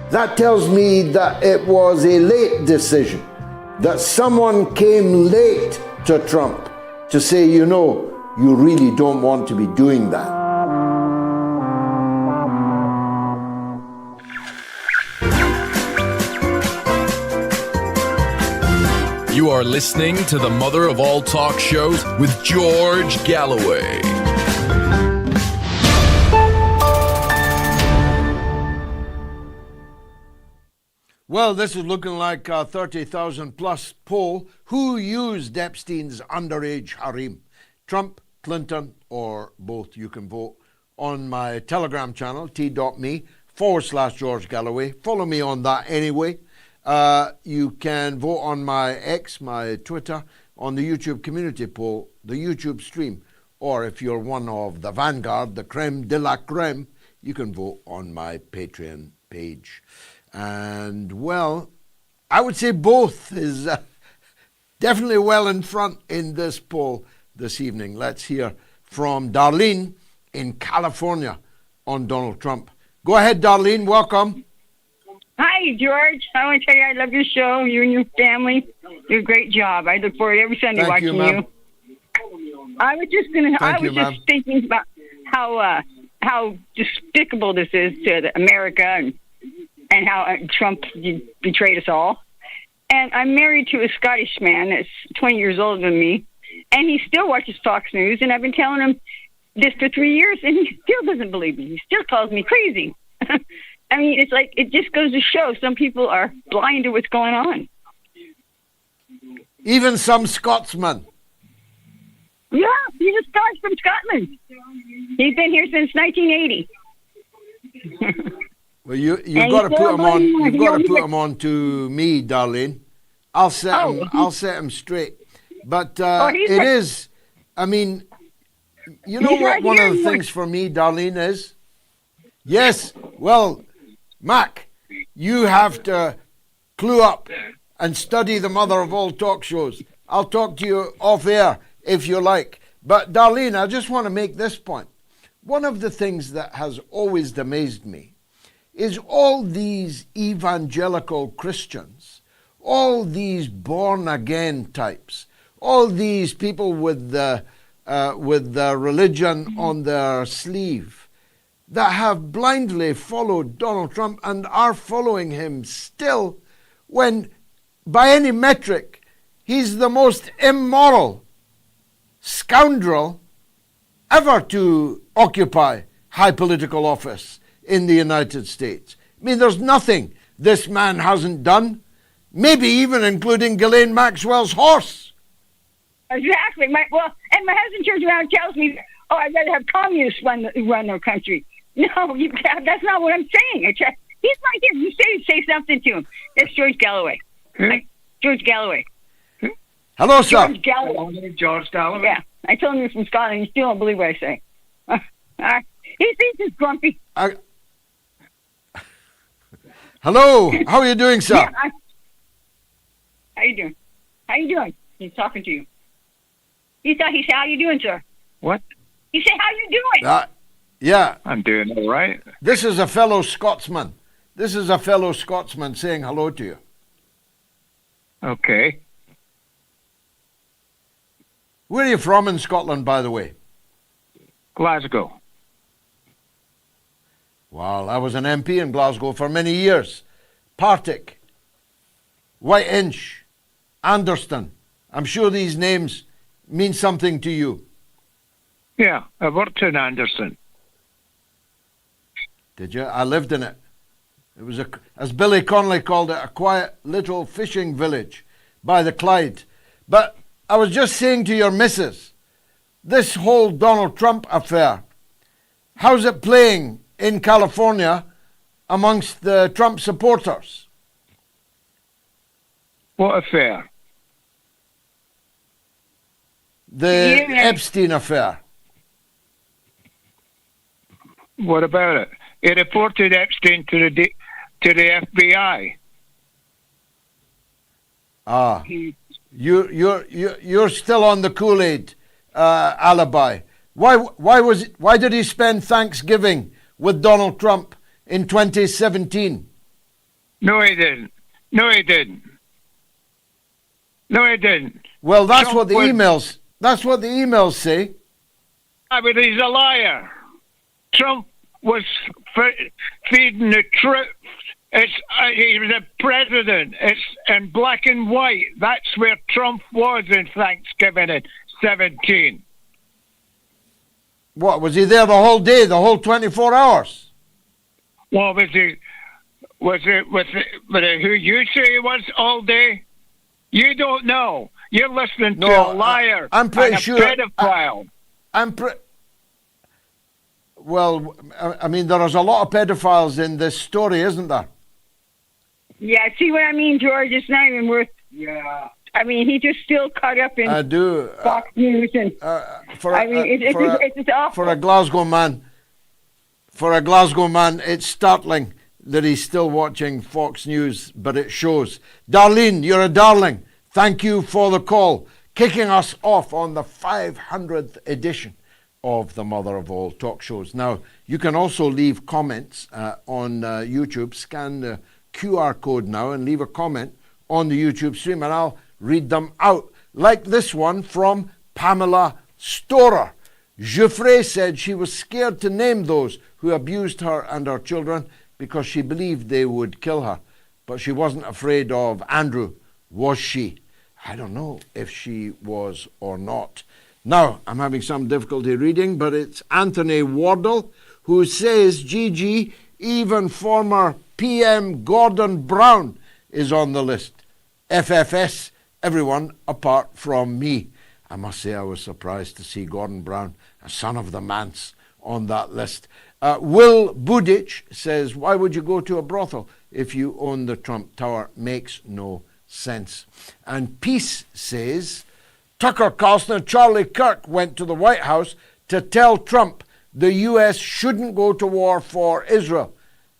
That tells me that it was a late decision, that someone came late to Trump to say, you know, you really don't want to be doing that. You are listening to the mother of all talk shows with George Galloway. Well, this is looking like a 30,000 plus poll. Who used Epstein's underage harem? Trump, Clinton, or both? You can vote on my Telegram channel, t.me/George Galloway. Follow me on that anyway. You can vote on my X, my Twitter, on the YouTube community poll, the YouTube stream, or if you're one of the vanguard, the creme de la creme, you can vote on my Patreon page. And, well, I would say both is definitely well in front in this poll this evening. Let's hear from Darlene in California on Donald Trump. Go ahead, Darlene. Welcome. Hi, George. I want to tell you I love your show. You and your family do a great job. I look forward every Sunday watching you. I was just just thinking about how despicable this is to America and how Trump betrayed us all. And I'm married to a Scottish man that's 20 years older than me, and he still watches Fox News, and I've been telling him this for 3 years, and he still doesn't believe me. He still calls me crazy. I mean, it's like, it just goes to show some people are blind to what's going on. Even some Scotsmen. Yeah, he's a Scotch from Scotland. He's been here since 1980. Well, you've got to put him on. You've got to put him on to me, Darlene. I'll set him straight. But it is. I mean, you know what? One of the things for me, Darlene, is yes. Well, Mac, you have to clue up and study the mother of all talk shows. I'll talk to you off air if you like. But Darlene, I just want to make this point. One of the things that has always amazed me is all these evangelical Christians, all these born-again types, all these people with the religion on their sleeve that have blindly followed Donald Trump and are following him still when, by any metric, he's the most immoral scoundrel ever to occupy high political office in the United States. I mean, there's nothing this man hasn't done, maybe even including Ghislaine Maxwell's horse. Exactly. And my husband turns around and tells me, oh, I'd rather have communists run our country. No, that's not what I'm saying. He's right here. You say something to him. That's George Galloway. George Galloway. Hello, sir. George Galloway. George Galloway. Yeah. I told him you're from Scotland. You still don't believe what I say. He thinks he's grumpy. Hello. How are you doing, sir? Yeah, how you doing? How you doing? He's talking to you. He said, how you doing, sir? What? He said, how you doing? Yeah. I'm doing all right. This is a fellow Scotsman. This is a fellow Scotsman saying hello to you. Okay. Where are you from in Scotland, by the way? Glasgow. Well, I was an MP in Glasgow for many years. Partick, White Inch, Anderston. I'm sure these names mean something to you. Yeah, I worked in Anderson. Did you? I lived in it. It was, as Billy Connolly called it, a quiet little fishing village by the Clyde. But I was just saying to your missus, this whole Donald Trump affair, how's it playing in California amongst the Trump supporters? What affair? The Epstein affair. What about it? He reported Epstein to the FBI. Ah, you're still on the Kool-Aid alibi. Why did he spend Thanksgiving with Donald Trump in 2017? No, he didn't. No, he didn't. No, he didn't. Well, that's what the emails say. But he's a liar. Trump was feeding the truth. He was a president. It's in black and white. That's where Trump was in Thanksgiving in 17. What, was he there the whole day, the whole 24 hours? Well, was it who you say he was all day? You don't know. You're listening to a liar. I'm pretty and sure. A pedophile. Well, I mean, there is a lot of pedophiles in this story, isn't there? Yeah, see what I mean, George? It's not even worth... Yeah. I mean, he just still caught up in Fox News. And, it's awful. For a Glasgow man, it's startling that he's still watching Fox News, but it shows. Darlene, you're a darling. Thank you for the call. Kicking us off on the 500th edition of the Mother of All Talk Shows. Now, you can also leave comments on YouTube. Scan the QR code now and leave a comment on the YouTube stream, and I'll read them out. Like this one from Pamela Storer. Jeffrey said she was scared to name those who abused her and her children because she believed they would kill her. But she wasn't afraid of Andrew, was she? I don't know if she was or not. Now, I'm having some difficulty reading, but it's Anthony Wardle who says, GG, even former PM Gordon Brown is on the list. FFS, everyone apart from me. I must say I was surprised to see Gordon Brown, a son of the manse, on that list. Will Budich says, why would you go to a brothel if you own the Trump Tower? Makes no sense. And Peace says, Tucker Carlson and Charlie Kirk went to the White House to tell Trump the US shouldn't go to war for Israel.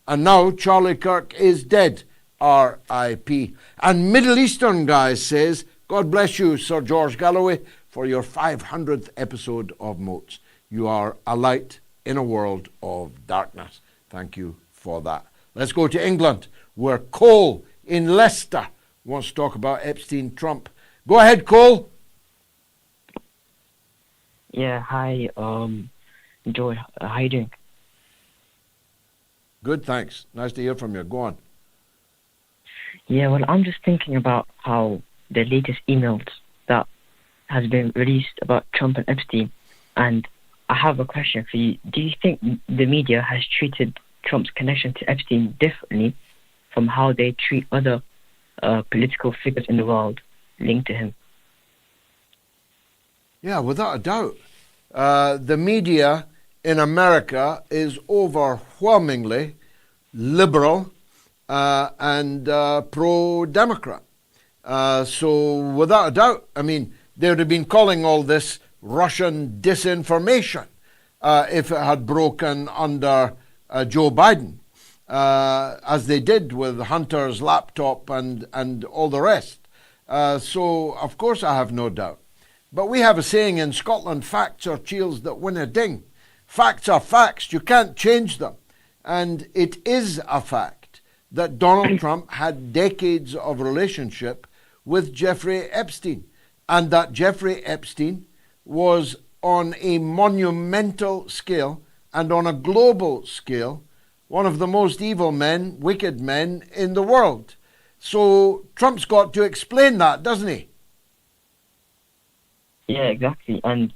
And now Charlie Kirk is dead. R.I.P. And Middle Eastern guy says, God bless you, Sir George Galloway, for your 500th episode of MOATS. You are a light in a world of darkness. Thank you for that. Let's go to England, where Cole in Leicester wants to talk about Epstein Trump. Go ahead, Cole. Yeah, hi, Joy. How you doing? Good, thanks. Nice to hear from you. Go on. Yeah, well, I'm just thinking about how the latest emails that has been released about Trump and Epstein, and I have a question for you. Do you think the media has treated Trump's connection to Epstein differently from how they treat other political figures in the world linked to him? Yeah, without a doubt. The media in America is overwhelmingly liberal and pro-Democrat. So without a doubt, I mean, they would have been calling all this Russian disinformation if it had broken under Joe Biden, as they did with Hunter's laptop and all the rest. So, of course, I have no doubt. But we have a saying in Scotland, facts are chiels that win a ding. Facts are facts. You can't change them. And it is a fact that Donald Trump had decades of relationship with Jeffrey Epstein, and that Jeffrey Epstein was on a monumental scale and on a global scale one of the most evil men, wicked men in the world. So Trump's got to explain that, doesn't he? Yeah, exactly. And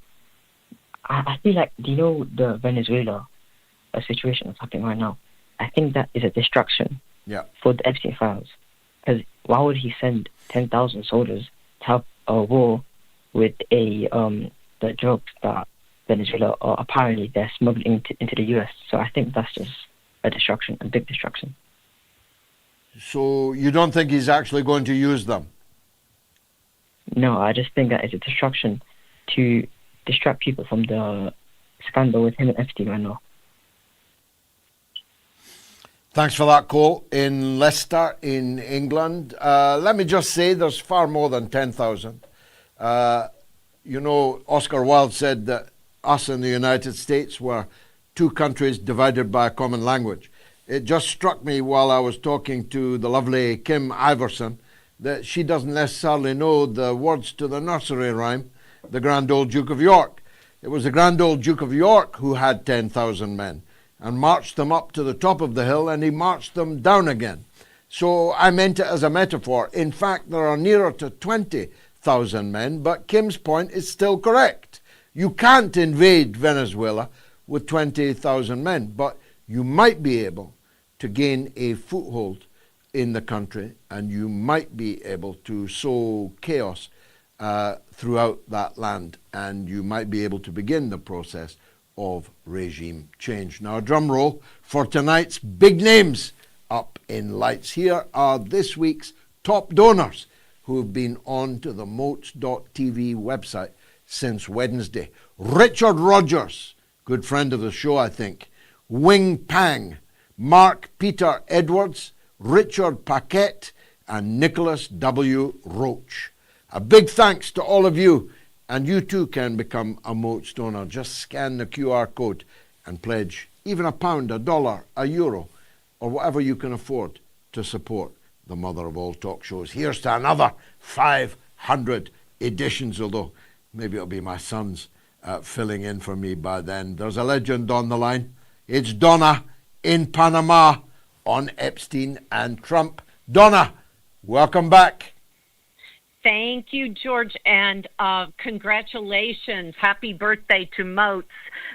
I feel like, do you know the Venezuela situation that's happening right now? I think that is a distraction for the Epstein files. Because why would he send 10,000 soldiers to have a war with the drugs that Venezuela are apparently they're smuggling into the US? So I think that's just a distraction, a big distraction. So you don't think he's actually going to use them? No, I just think that it's a distraction to distract people from the scandal with him and Epstein right now. Thanks for that, Cole. In Leicester, in England, let me just say there's far more than 10,000. Oscar Wilde said that us in the United States were two countries divided by a common language. It just struck me while I was talking to the lovely Kim Iversen that she doesn't necessarily know the words to the nursery rhyme, The Grand Old Duke of York. It was the Grand Old Duke of York who had 10,000 men and marched them up to the top of the hill, and he marched them down again. So I meant it as a metaphor. In fact, there are nearer to 20,000 men, but Kim's point is still correct. You can't invade Venezuela with 20,000 men, but you might be able to gain a foothold in the country, and you might be able to sow chaos throughout that land, and you might be able to begin the process of regime change. Now, a drum roll for tonight's big names up in lights. Here are this week's top donors who have been on to the MOATS.tv website since Wednesday. Richard Rogers, good friend of the show, I think. Wing Pang, Mark Peter Edwards, Richard Paquette, and Nicholas W. Roach. A big thanks to all of you, and you too can become a MOATS donor. Just scan the QR code and pledge even £1, $1, €1, or whatever you can afford to support the mother of all talk shows. Here's to another 500 editions, although maybe it'll be my sons filling in for me by then. There's a legend on the line. It's Donna in Panama on Epstein and Trump. Donna, welcome back. Thank you, George, and congratulations. Happy birthday to MOATS,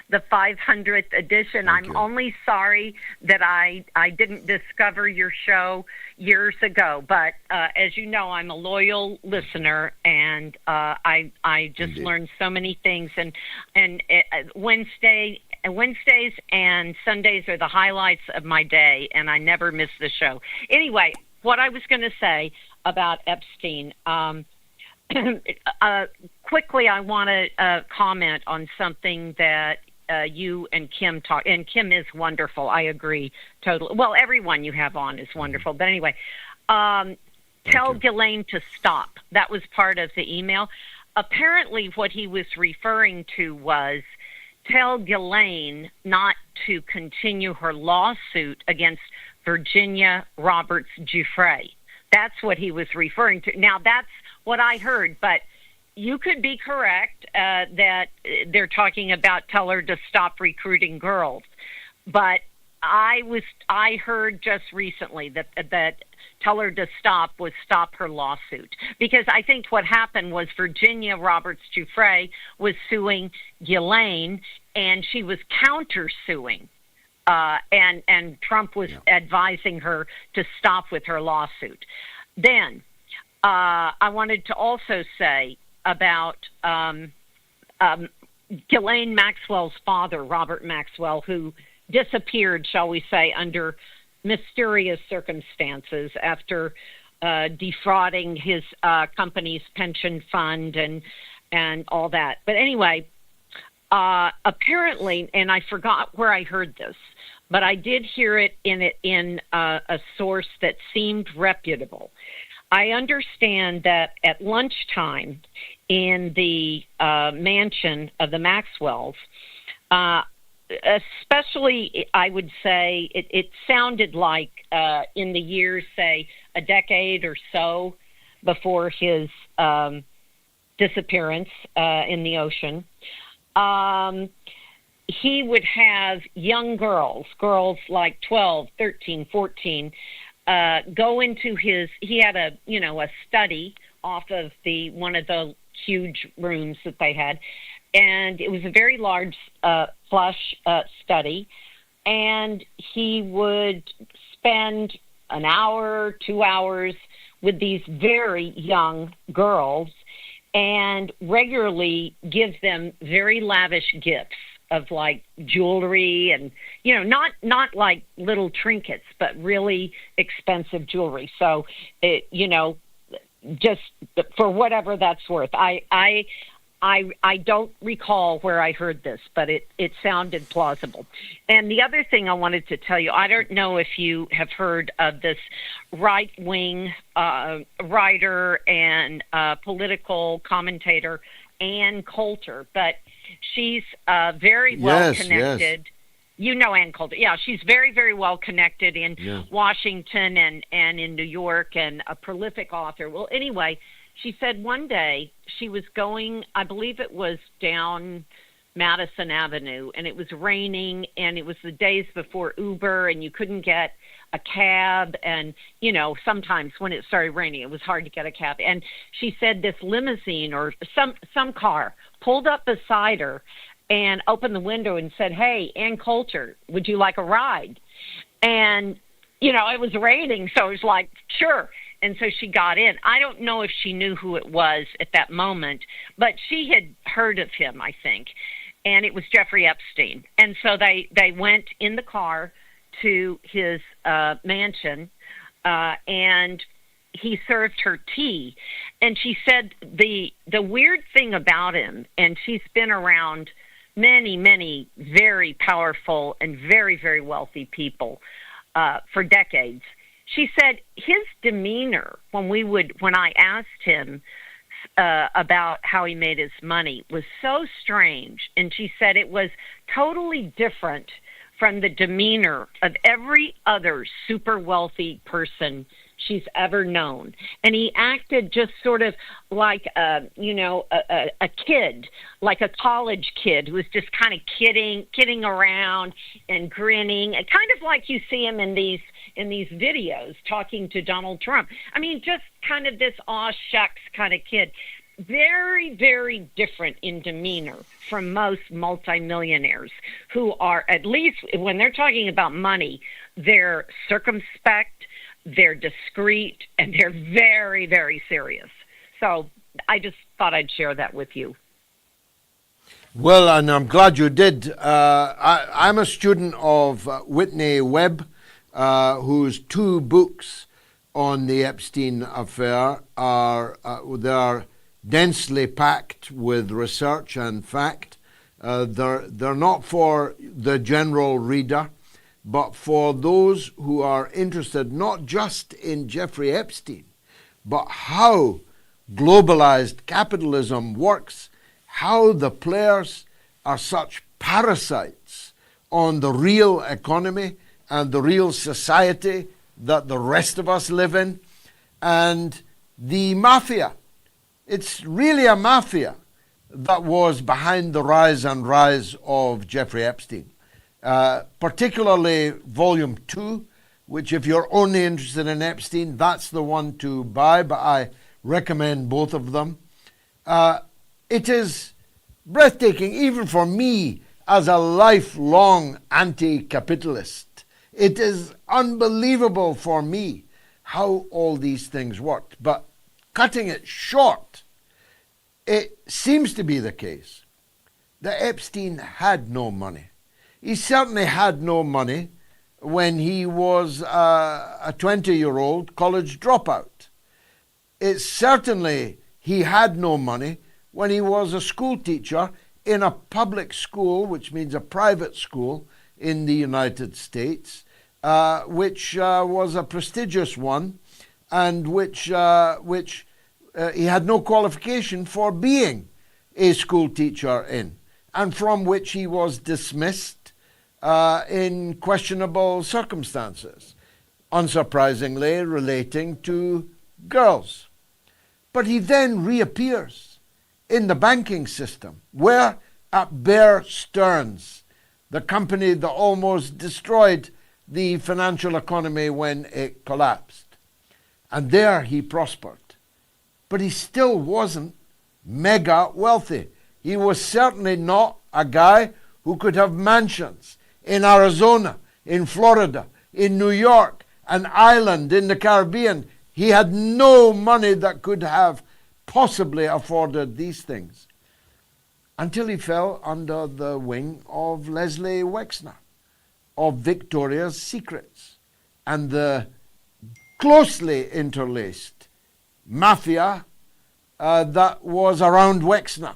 the 500th edition. I'm only sorry that I didn't discover your show years ago, but as you know, I'm a loyal listener, and I just learned so many things. And Wednesdays and Sundays are the highlights of my day, and I never miss the show. Anyway, what I was going to say about Epstein. Quickly, I want to comment on something that you and Kim talk. And Kim is wonderful. I agree totally. Well, everyone you have on is wonderful. But anyway, tell Ghislaine to stop. That was part of the email. Apparently, what he was referring to was tell Ghislaine not to continue her lawsuit against Virginia Roberts Giuffre. That's what he was referring to. Now, that's what I heard, but you could be correct that they're talking about tell her to stop recruiting girls. But I heard just recently that tell her to stop was stop her lawsuit. Because I think what happened was Virginia Roberts Giuffre was suing Ghislaine, and she was countersuing. And Trump was advising her to stop with her lawsuit. Then I wanted to also say about Ghislaine Maxwell's father, Robert Maxwell, who disappeared, shall we say, under mysterious circumstances after defrauding his company's pension fund and all that. But anyway, apparently, and I forgot where I heard this, but I did hear it in a source that seemed reputable. I understand that at lunchtime in the mansion of the Maxwells, especially, I would say, it sounded like in the years, say, a decade or so before his disappearance in the ocean, he would have young girls like 12, 13, 14, go into he had a study off of one of the huge rooms that they had. And it was a very large, plush study. And he would spend an hour, 2 hours with these very young girls and regularly give them very lavish gifts of like jewelry and, not like little trinkets, but really expensive jewelry. So, just for whatever that's worth. I I don't recall where I heard this, but it sounded plausible. And the other thing I wanted to tell you, I don't know if you have heard of this right-wing writer and political commentator, Ann Coulter, but she's very well connected. Yes. You know Ann Coulter. Yeah, she's very, very well connected in Washington and in New York, and a prolific author. Well, anyway, she said one day she was going, I believe it was down Madison Avenue, and it was raining, and it was the days before Uber, and you couldn't get a cab, and, you know, sometimes when it started raining, it was hard to get a cab. And she said this limousine or some car pulled up beside her and opened the window and said, "Hey, Ann Coulter, would you like a ride?" And, you know, it was raining, so it was like, sure. And so she got in. I don't know if she knew who it was at that moment, but she had heard of him, I think. And it was Jeffrey Epstein. And so they went in the car to his mansion, and he served her tea. And she said the weird thing about him, and she's been around many, many very powerful and very, very wealthy people for decades. She said his demeanor when I asked him about how he made his money was so strange. And she said it was totally different from the demeanor of every other super wealthy person she's ever known. And he acted just sort of like a kid, like a college kid who was just kind of kidding around and grinning, and kind of like you see him in these videos talking to Donald Trump. I mean, just kind of this aw shucks kind of kid. Very, very different in demeanor from most multimillionaires who are, at least when they're talking about money, they're circumspect, they're discreet, and they're very, very serious. So I just thought I'd share that with you. Well, and I'm glad you did. I'm a student of whitneywebb, whose 2 books on the Epstein affair are densely packed with research and fact. They're not for the general reader, but for those who are interested not just in Jeffrey Epstein, but how globalized capitalism works, how the players are such parasites on the real economy and the real society that the rest of us live in, and the mafia. It's really a mafia that was behind the rise of Jeffrey Epstein. Particularly Volume 2, which if you're only interested in Epstein, that's the one to buy, but I recommend both of them. It is breathtaking, even for me as a lifelong anti-capitalist. It is unbelievable for me how all these things worked. But cutting it short, it seems to be the case that Epstein had no money. He certainly had no money when he was a 20-year-old college dropout. It's certainly he had no money when he was a school teacher in a public school, which means a private school in the United States, which was a prestigious one, and which he had no qualification for being a school teacher in, and from which he was dismissed in questionable circumstances, unsurprisingly relating to girls. But he then reappears in the banking system, where at Bear Stearns, the company that almost destroyed the financial economy when it collapsed. And there he prospered. But he still wasn't mega wealthy. He was certainly not a guy who could have mansions in Arizona, in Florida, in New York, an island in the Caribbean. He had no money that could have possibly afforded these things until he fell under the wing of Leslie Wexner of Victoria's Secrets and the closely interlaced mafia that was around Wexner.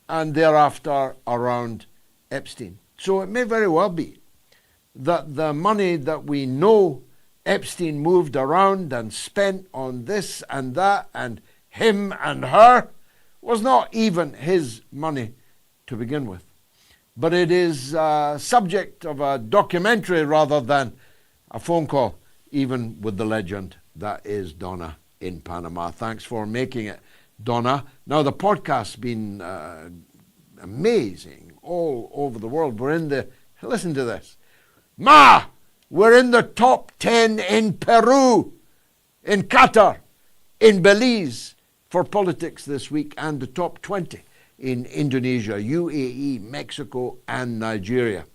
and thereafter around Epstein. So it may very well be that the money that we know Epstein moved around and spent on this and that and him and her was not even his money to begin with. But it is subject of a documentary rather than a phone call, even with the legend that is Donna in Panama. Thanks for making it, Donna. Now, the podcast's been amazing all over the world. Listen to this. We're in the top 10 in Peru, in Qatar, in Belize for politics this week, and the top 20 in Indonesia, UAE, Mexico, and Nigeria.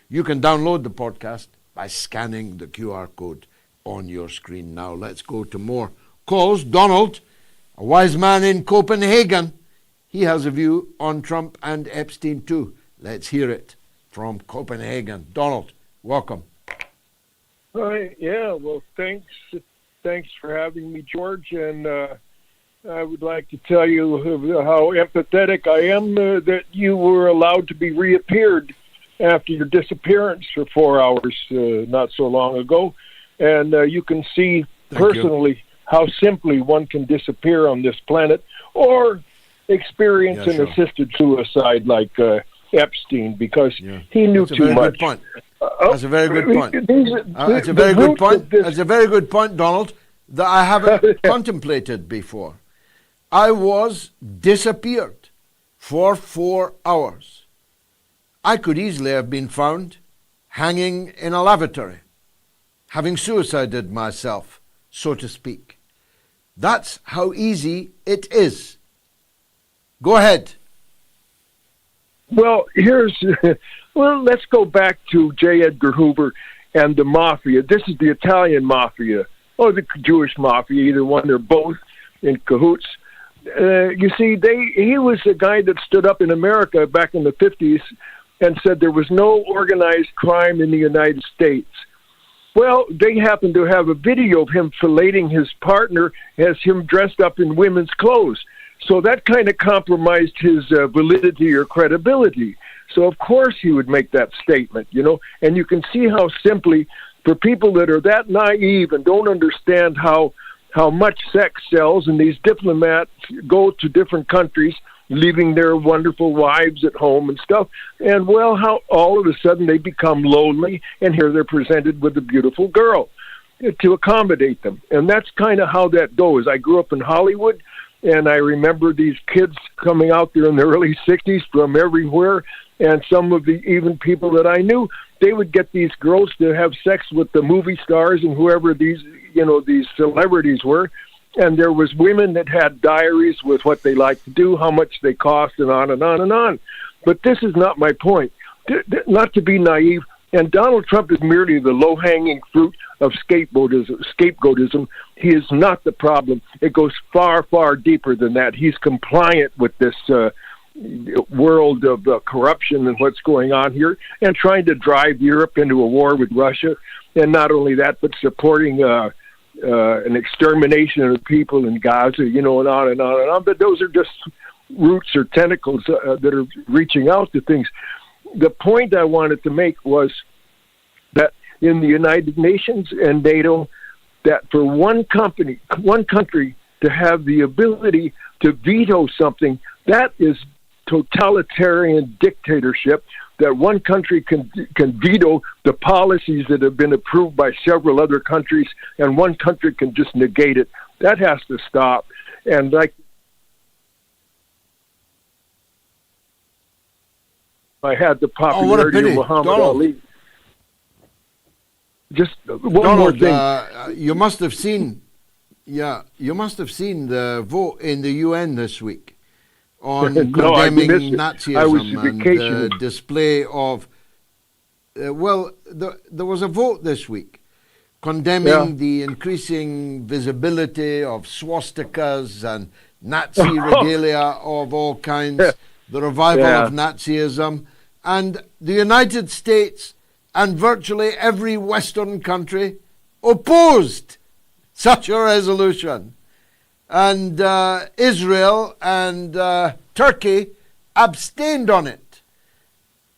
You can download the podcast by scanning the QR code on your screen now. Let's go to more calls. Donald, a wise man in Copenhagen, he has a view on Trump and Epstein too. Let's hear it from Copenhagen. Donald, welcome. Hi. Yeah, well, thanks for having me, George, and I would like to tell you how empathetic I am that you were allowed to be reappeared after your disappearance for 4 hours not so long ago. And you can see personally how simply one can disappear on this planet or experience an assisted suicide like Epstein because he knew too much. That's a very good point. That's a very good point. That's a very good point, Donald, that I haven't contemplated before. I was disappeared for 4 hours. I could easily have been found hanging in a lavatory, having suicided myself, so to speak. That's how easy it is. Go ahead. Well, let's go back to J. Edgar Hoover and the mafia. This is the Italian mafia, or the Jewish mafia, either one, they're both in cahoots. You see, he was the guy that stood up in America back in the 50s and said there was no organized crime in the United States. Well, they happened to have a video of him filleting his partner as him dressed up in women's clothes. So that kind of compromised his validity or credibility. So, of course, he would make that statement, and you can see how simply, for people that are that naive and don't understand how much sex sells, and these diplomats go to different countries, leaving their wonderful wives at home and stuff, and how all of a sudden they become lonely, and here they're presented with a beautiful girl to accommodate them. And that's kind of how that goes. I grew up in Hollywood, and I remember these kids coming out there in the early 60s from everywhere, and some of the even people that I knew, they would get these girls to have sex with the movie stars and whoever these celebrities were. And there was women that had diaries with what they liked to do, how much they cost, and on and on and on. But this is not my point. Not to be naive, and Donald Trump is merely the low-hanging fruit of scapegoatism. He is not the problem. It goes far, far deeper than that. He's compliant with this world of corruption and what's going on here, and trying to drive Europe into a war with Russia. And not only that, but supporting an extermination of people in Gaza, and on and on and on. But those are just roots or tentacles that are reaching out to things. The point I wanted to make was that in the United Nations and NATO, that for one country to have the ability to veto something, that is totalitarian dictatorship, that one country can veto the policies that have been approved by several other countries, and one country can just negate it. That has to stop. And I had the popularity of Muhammad Ali. Just one more thing. You must have seen the vote in the UN this week on condemning Nazism and the display of. There was a vote this week condemning the increasing visibility of swastikas and Nazi regalia of all kinds, the revival of Nazism, and the United States and virtually every Western country opposed such a resolution. And Israel and Turkey abstained on it.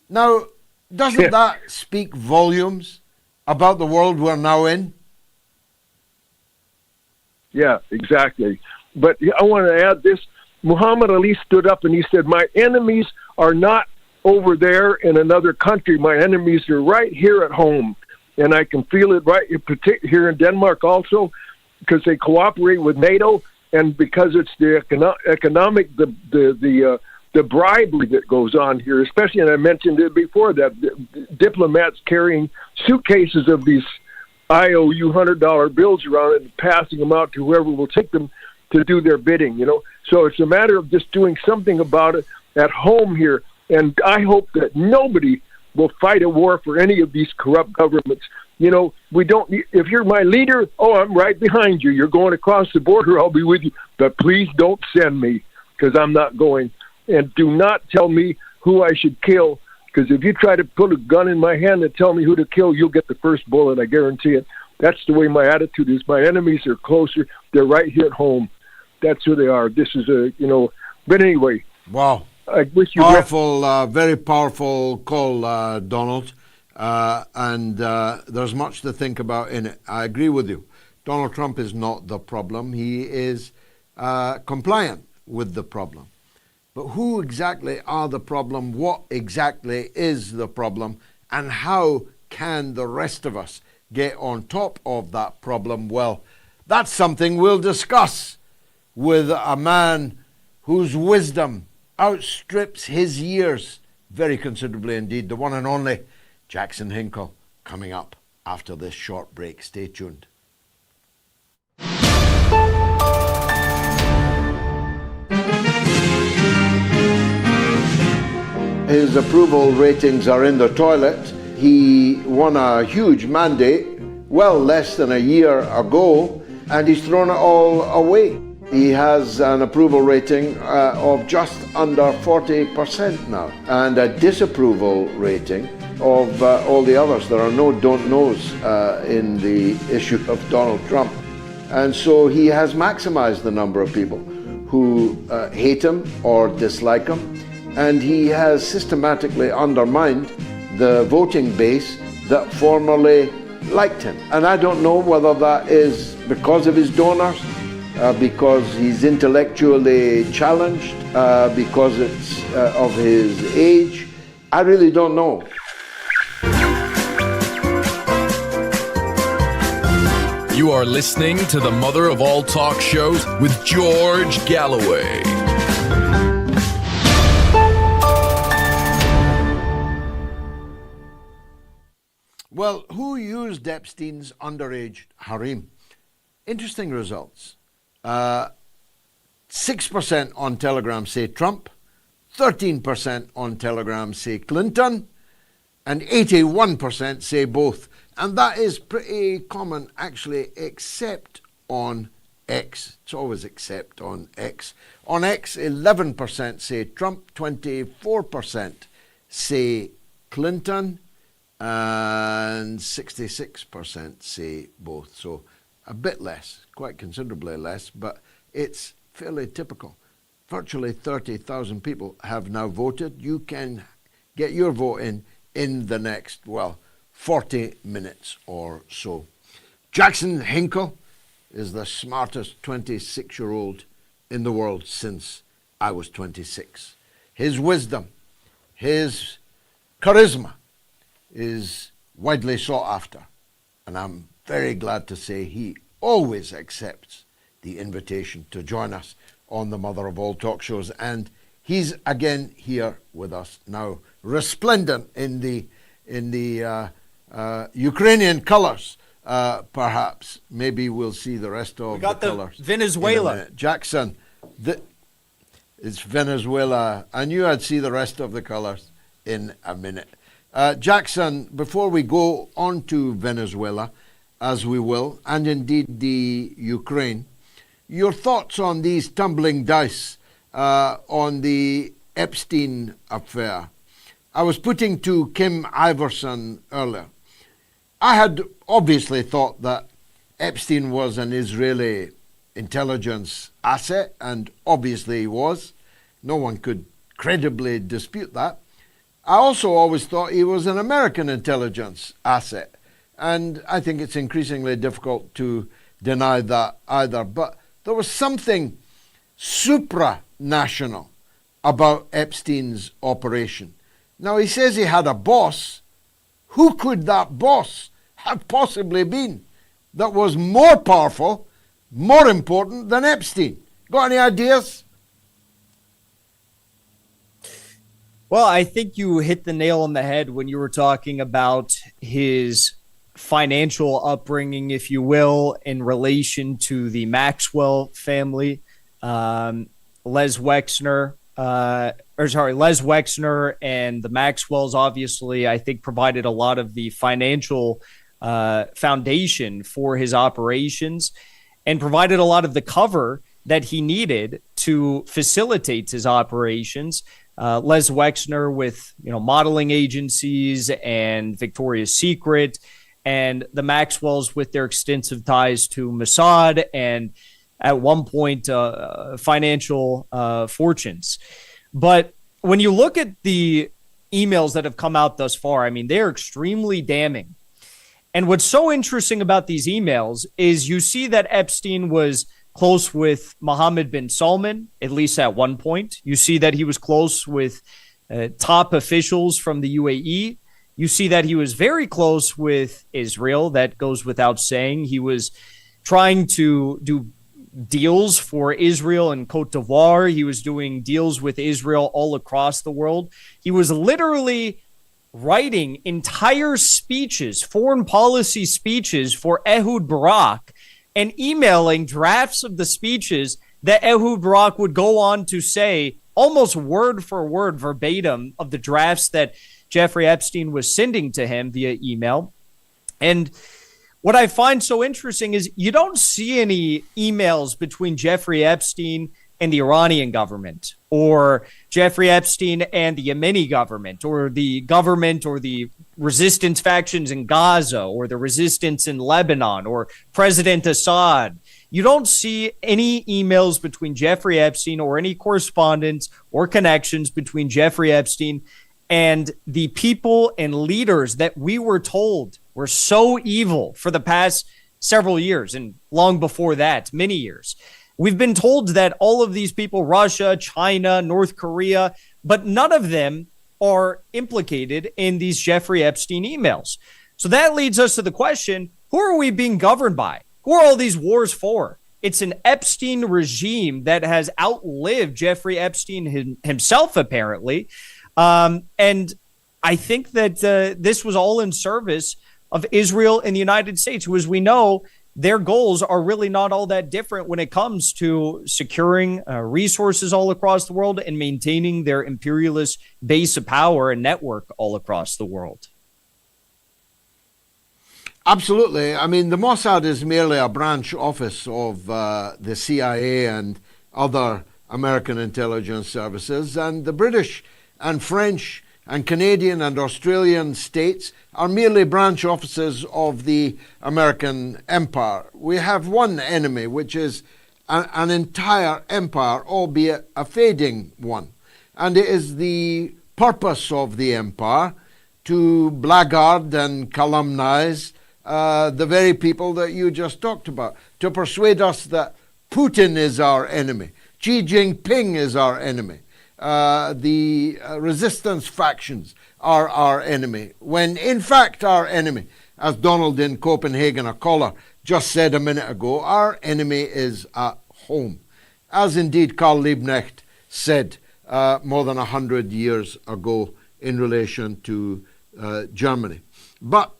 Now, doesn't that speak volumes about the world we're now in? Yeah, exactly. But I want to add this. Muhammad Ali stood up and he said, my enemies are not over there in another country. My enemies are right here at home. And I can feel it right here in Denmark also, because they cooperate with NATO, and because it's the economic, the bribery that goes on here, especially, and I mentioned it before, that diplomats carrying suitcases of these IOU $100 bills around and passing them out to whoever will take them to do their bidding, you know. So it's a matter of just doing something about it at home here. And I hope that nobody will fight a war for any of these corrupt governments. You know, we don't, if you're my leader, oh, I'm right behind you. You're going across the border, I'll be with you. But please don't send me, because I'm not going. And do not tell me who I should kill, because if you try to put a gun in my hand and tell me who to kill, you'll get the first bullet, I guarantee it. That's the way my attitude is. My enemies are closer. They're right here at home. That's who they are. This is but anyway. Wow. I wish you powerful, very powerful call, Donald. And there's much to think about in it. I agree with you. Donald Trump is not the problem. He is compliant with the problem. But who exactly are the problem? What exactly is the problem? And how can the rest of us get on top of that problem? Well, that's something we'll discuss with a man whose wisdom outstrips his years very considerably indeed, the one and only Jackson Hinkle, coming up after this short break. Stay tuned. His approval ratings are in the toilet. He won a huge mandate well less than a year ago, and he's thrown it all away. He has an approval rating of just under 40% now, and a disapproval rating of all the others. There are no don't knows in the issue of Donald Trump. And so he has maximized the number of people who hate him or dislike him, and he has systematically undermined the voting base that formerly liked him. And I don't know whether that is because of his donors, because he's intellectually challenged, because it's of his age. I really don't know. You are listening to the mother of all talk shows with George Galloway. Well, who used Epstein's underage harem? Interesting results. 6% on Telegram say Trump, 13% on Telegram say Clinton, and 81% say both. And that is pretty common, actually, except on X. It's always except on X. On X, 11% say Trump, 24% say Clinton, and 66% say both. So a bit less, quite considerably less, but it's fairly typical. Virtually 30,000 people have now voted. You can get your vote in the next, 40 minutes or so. Jackson Hinkle is the smartest 26-year-old in the world since I was 26. His wisdom, his charisma is widely sought after, and I'm very glad to say he always accepts the invitation to join us on the mother of all talk shows, and he's again here with us now, resplendent in the Ukrainian colors. Perhaps maybe we'll see the rest of the colors. Venezuela. Jackson, it's Venezuela. I knew I'd see the rest of the colors in a minute. Jackson, before we go on to Venezuela, as we will, and indeed the Ukraine, your thoughts on these tumbling dice on the Epstein affair. I was putting to Kim Iversen earlier. I had obviously thought that Epstein was an Israeli intelligence asset, and obviously he was. No one could credibly dispute that. I also always thought he was an American intelligence asset, and I think it's increasingly difficult to deny that either. But there was something supranational about Epstein's operation. Now, he says he had a boss. Who could that boss have possibly been that was more powerful, more important than Epstein? Got any ideas? Well, I think you hit the nail on the head when you were talking about his financial upbringing, if you will, in relation to the Maxwell family. Les Wexner and the Maxwells obviously, I think, provided a lot of the financial foundation for his operations and provided a lot of the cover that he needed to facilitate his operations. Les Wexner with, modeling agencies and Victoria's Secret, and the Maxwells with their extensive ties to Mossad and at one point financial fortunes. But when you look at the emails that have come out thus far, I mean, they're extremely damning. And what's so interesting about these emails is you see that Epstein was close with Mohammed bin Salman, at least at one point. You see that he was close with top officials from the UAE. You see that he was very close with Israel. That goes without saying. He was trying to do deals for Israel and Cote d'Ivoire. He was doing deals with Israel all across the world. He was literally writing entire speeches, foreign policy speeches for ehudbarak, and emailing drafts of the speeches that ehudbarak would go on to say almost word for word, verbatim, of the drafts that Jeffrey Epstein was sending to him via email. And what I find so interesting is you don't see any emails between Jeffrey Epstein and the Iranian government, or Jeffrey Epstein and the Yemeni government, or the government or the resistance factions in Gaza, or the resistance in Lebanon, or President Assad. You don't see any emails between Jeffrey Epstein or any correspondence or connections between Jeffrey Epstein and the people and leaders that we were told were so evil for the past several years, and long before that, many years. We've been told that all of these people, Russia, China, North Korea, but none of them are implicated in these Jeffrey Epstein emails. So that leads us to the question, who are we being governed by? Who are all these wars for? It's an Epstein regime that has outlived Jeffrey Epstein himself, apparently. And I think that this was all in service of Israel and the United States, who, as we know, their goals are really not all that different when it comes to securing resources all across the world and maintaining their imperialist base of power and network all across the world. Absolutely. I mean, the Mossad is merely a branch office of the CIA and other American intelligence services, and the British and French and Canadian and Australian states are merely branch offices of the American empire. We have one enemy, which is an entire empire, albeit a fading one. And it is the purpose of the empire to blackguard and calumnize the very people that you just talked about, to persuade us that Putin is our enemy, Xi Jinping is our enemy, the resistance factions are our enemy, when in fact our enemy, as Donald in Copenhagen, a caller, just said a minute ago, our enemy is at home, as indeed Karl Liebknecht said more than 100 years ago in relation to Germany. But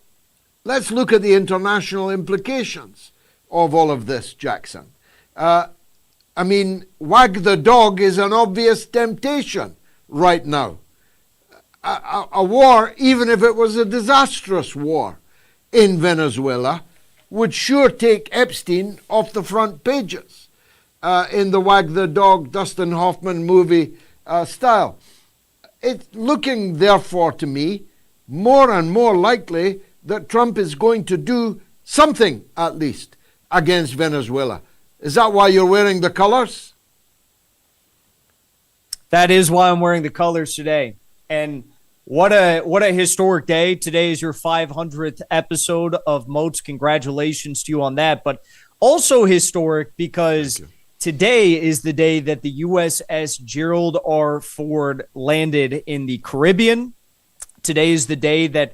let's look at the international implications of all of this, Jackson. I mean, wag the dog is an obvious temptation right now. A war, even if it was a disastrous war in Venezuela, would sure take Epstein off the front pages in the Wag the Dog, Dustin Hoffman movie style. It's looking, therefore, to me, more and more likely that Trump is going to do something, at least, against Venezuela. Is that why you're wearing the colors? That is why I'm wearing the colors today. And what a historic day. Today is your 500th episode of MOATS. Congratulations to you on that. But also historic because today is the day that the USS Gerald R. Ford landed in the Caribbean. Today is the day that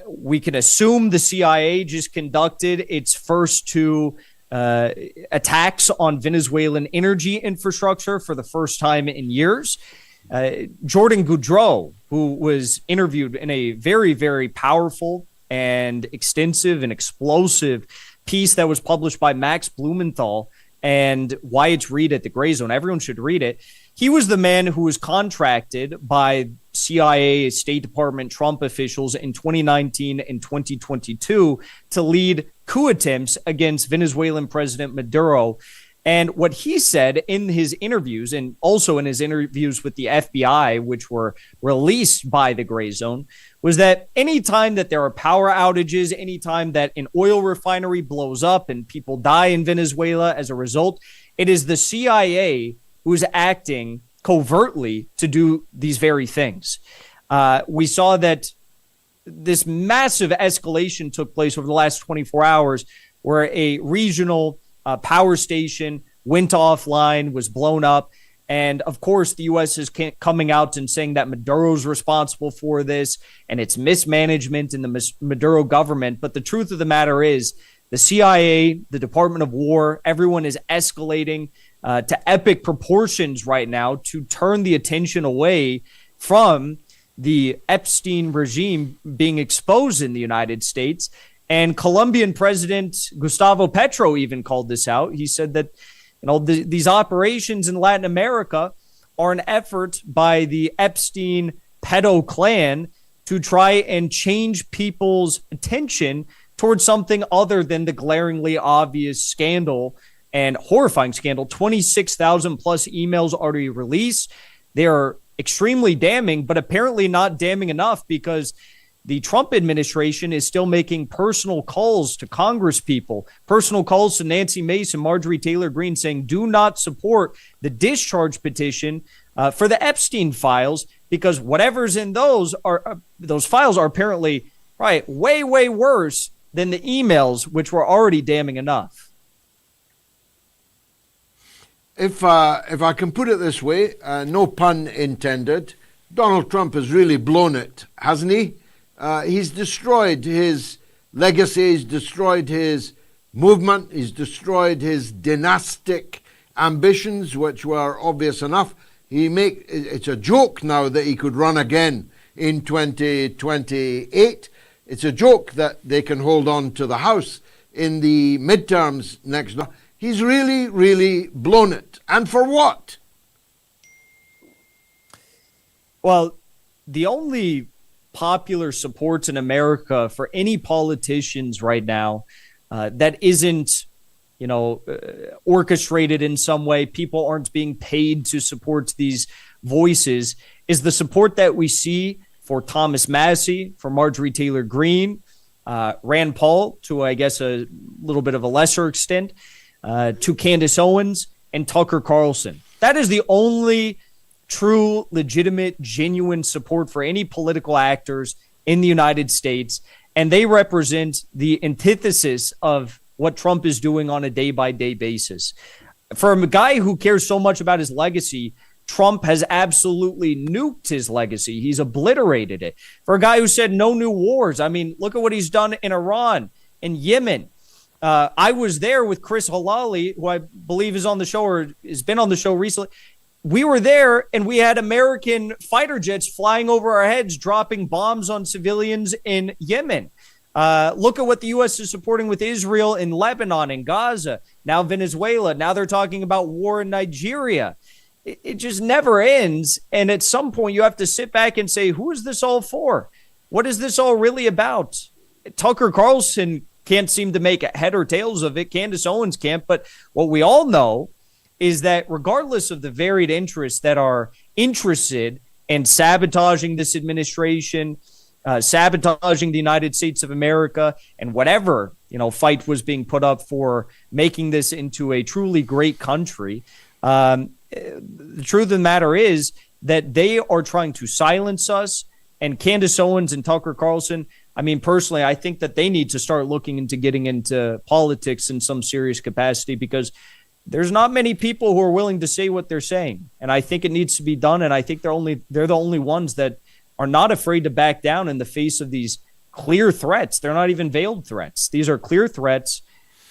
we can assume the CIA just conducted its first two attacks on Venezuelan energy infrastructure for the first time in years. Jordan Goudreau, who was interviewed in a very, very powerful and extensive and explosive piece that was published by Max Blumenthal and Wyatt Reed at the Gray Zone. Everyone should read it. He was the man who was contracted by CIA, State Department, Trump officials in 2019 and 2022 to lead coup attempts against Venezuelan President Maduro. And what he said in his interviews, and also in his interviews with the FBI, which were released by the Gray Zone, was that anytime that there are power outages, anytime that an oil refinery blows up and people die in Venezuela as a result, it is the CIA who is acting covertly to do these very things. We saw that this massive escalation took place over the last 24 hours where a regional power station went offline, was blown up. And of course, the U.S. is coming out and saying that Maduro's responsible for this and it's mismanagement in the Maduro government. But the truth of the matter is the CIA, the Department of War, everyone is escalating to epic proportions right now to turn the attention away from the Epstein regime being exposed in the United States. And Colombian President Gustavo Petro even called this out. He said that, these operations in Latin America are an effort by the Epstein pedo clan to try and change people's attention towards something other than the glaringly obvious scandal and horrifying scandal. 26,000 plus emails already released. They are extremely damning, but apparently not damning enough because the Trump administration is still making personal calls to Congress people, personal calls to Nancy Mace and Marjorie Taylor Greene saying, do not support the discharge petition for the Epstein files because whatever's in those files are apparently way, way worse than the emails, which were already damning enough. If I can put it this way, no pun intended, Donald Trump has really blown it, hasn't he? He's destroyed his legacy, he's destroyed his movement, he's destroyed his dynastic ambitions, which were obvious enough. It's a joke now that he could run again in 2028. It's a joke that they can hold on to the House in the midterms next year. He's really, really blown it. And for what? Well, the only popular supports in America for any politicians right now that isn't, orchestrated in some way, people aren't being paid to support these voices, is the support that we see for Thomas Massie, for Marjorie Taylor Greene, Rand Paul, to I guess a little bit of a lesser extent, to Candace Owens and Tucker Carlson. That is the only true, legitimate, genuine support for any political actors in the United States. And they represent the antithesis of what Trump is doing on a day-by-day basis. For a guy who cares so much about his legacy, Trump has absolutely nuked his legacy. He's obliterated it. For a guy who said no new wars, I mean, look at what he's done in Iran, in Yemen. I was there with Chris Halali, who I believe is on the show or has been on the show recently. We were there and we had American fighter jets flying over our heads, dropping bombs on civilians in Yemen. Look at what the U.S. is supporting with Israel in Lebanon and Gaza, now Venezuela. Now they're talking about war in Nigeria. It just never ends. And at some point you have to sit back and say, who is this all for? What is this all really about? Tucker Carlson can't seem to make head or tails of it. Candace Owens can't. But what we all know is that regardless of the varied interests that are interested in sabotaging this administration, sabotaging the United States of America, and whatever, fight was being put up for making this into a truly great country, the truth of the matter is that they are trying to silence us. And Candaceowens and Tucker Carlson, I mean, personally, I think that they need to start looking into getting into politics in some serious capacity, because there's not many people who are willing to say what they're saying. And I think it needs to be done. And I think they're the only ones that are not afraid to back down in the face of these clear threats. They're not even veiled threats. These are clear threats.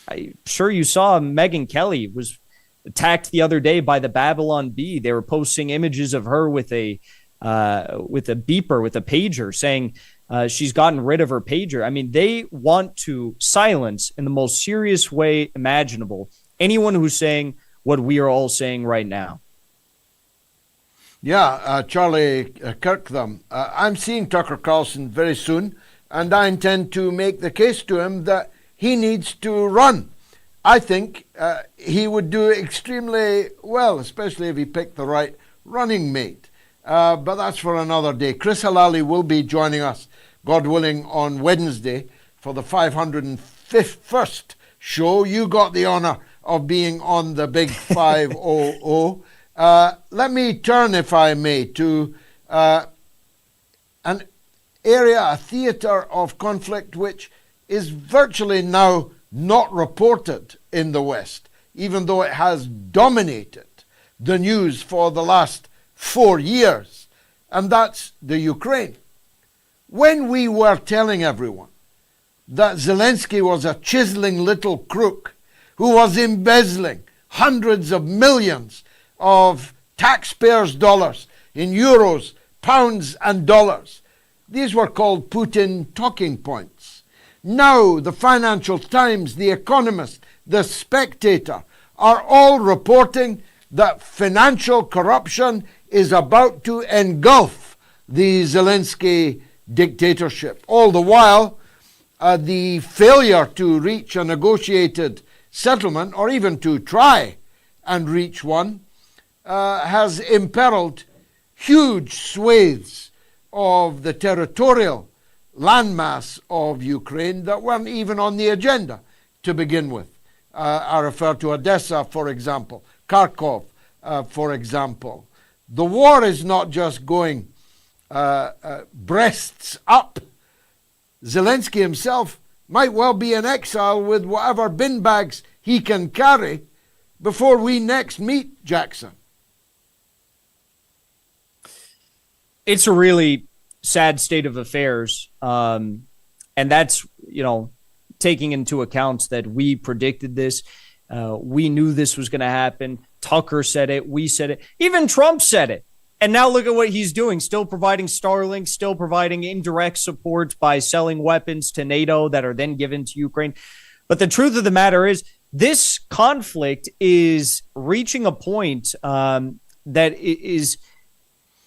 I'm sure you saw Megyn Kelly was attacked the other day by the Babylon Bee. They were posting images of her with a beeper, with a pager, saying she's gotten rid of her pager. I mean, they want to silence in the most serious way imaginable anyone who's saying what we are all saying right now. Yeah, Charlie Kirktham. I'm seeing Tucker Carlson very soon, and I intend to make the case to him that he needs to run. I think he would do extremely well, especially if he picked the right running mate. But that's for another day. Chris Halali will be joining us, God willing, on Wednesday for the 551st show. You got the honor of being on the big 500. Let me turn, if I may, to an area, a theatre of conflict which is virtually now not reported in the West, even though it has dominated the news for the last 4 years, and that's the Ukraine. When we were telling everyone that Zelensky was a chiseling little crook who was embezzling hundreds of millions of taxpayers' dollars in euros, pounds, and dollars, these were called Putin talking points. Now, the Financial Times, The Economist, The Spectator are all reporting that financial corruption is about to engulf the Zelensky dictatorship. All the while, the failure to reach a negotiated settlement, or even to try and reach one, has imperiled huge swathes of the territorial landmass of Ukraine that weren't even on the agenda to begin with. I refer to Odessa, for example, Kharkov, for example. The war is not just going breasts up. Zelensky himself might well be in exile with whatever bin bags he can carry before we next meet, Jackson. It's a really sad state of affairs. And that's, taking into account that we predicted this. We knew this was going to happen. Tucker said it. We said it. Even Trump said it. And now look at what he's doing. Still providing Starlink, still providing indirect support by selling weapons to NATO that are then given to Ukraine. But the truth of the matter is this conflict is reaching a point that is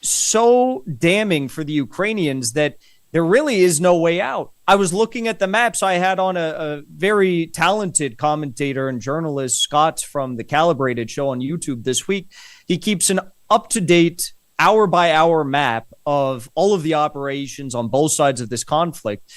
so damning for the Ukrainians that there really is no way out. I was looking at the maps. I had on a very talented commentator and journalist, Scott, from the Calibrated show on YouTube this week. He keeps an up-to-date, hour-by-hour map of all of the operations on both sides of this conflict.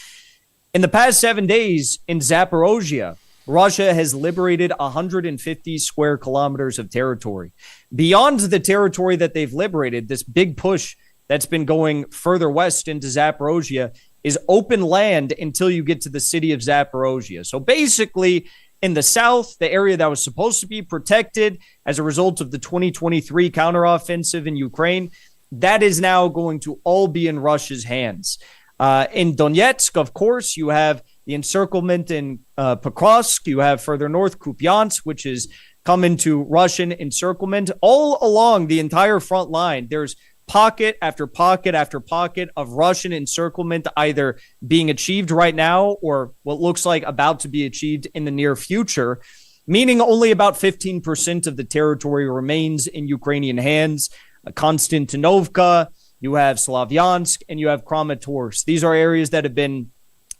In the past 7 days in Zaporozhye, Russia has liberated 150 square kilometers of territory. Beyond the territory that they've liberated, this big push that's been going further west into Zaporozhye is open land until you get to the city of Zaporozhye. So basically, in the south, the area that was supposed to be protected as a result of the 2023 counteroffensive in Ukraine, that is now going to all be in Russia's hands. In Donetsk, of course, you have the encirclement in Pokrovsk. You have further north Kupiansk, which is come into Russian encirclement. All along the entire front line, there's pocket after pocket after pocket of Russian encirclement either being achieved right now or what looks like about to be achieved in the near future, meaning only about 15% of the territory remains in Ukrainian hands. Konstantinovka, you have Slavyansk, and you have Kramatorsk. These are areas that have been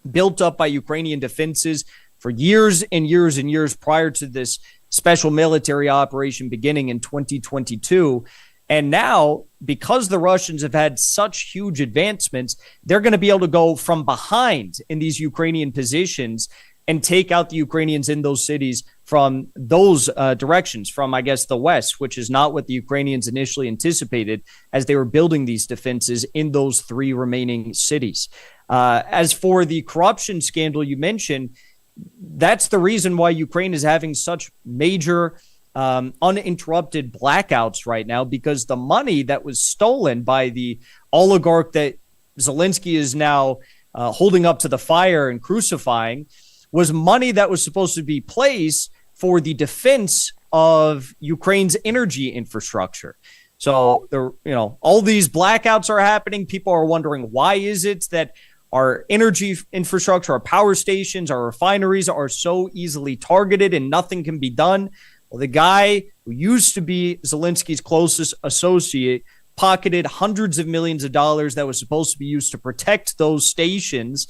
built up by Ukrainian defenses for years and years and years prior to this special military operation beginning in 2022. And now, because the Russians have had such huge advancements, they're going to be able to go from behind in these Ukrainian positions and take out the Ukrainians in those cities from those directions, from, I guess, the west, which is not what the Ukrainians initially anticipated as they were building these defenses in those 3 remaining cities. As for the corruption scandal you mentioned, that's the reason why Ukraine is having such major uninterrupted blackouts right now, because the money that was stolen by the oligarch that Zelensky is now holding up to the fire and crucifying was money that was supposed to be placed for the defense of Ukraine's energy infrastructure. So, all these blackouts are happening. People are wondering, why is it that our energy infrastructure, our power stations, our refineries are so easily targeted and nothing can be done? Well, the guy who used to be Zelensky's closest associate pocketed hundreds of millions of dollars that was supposed to be used to protect those stations.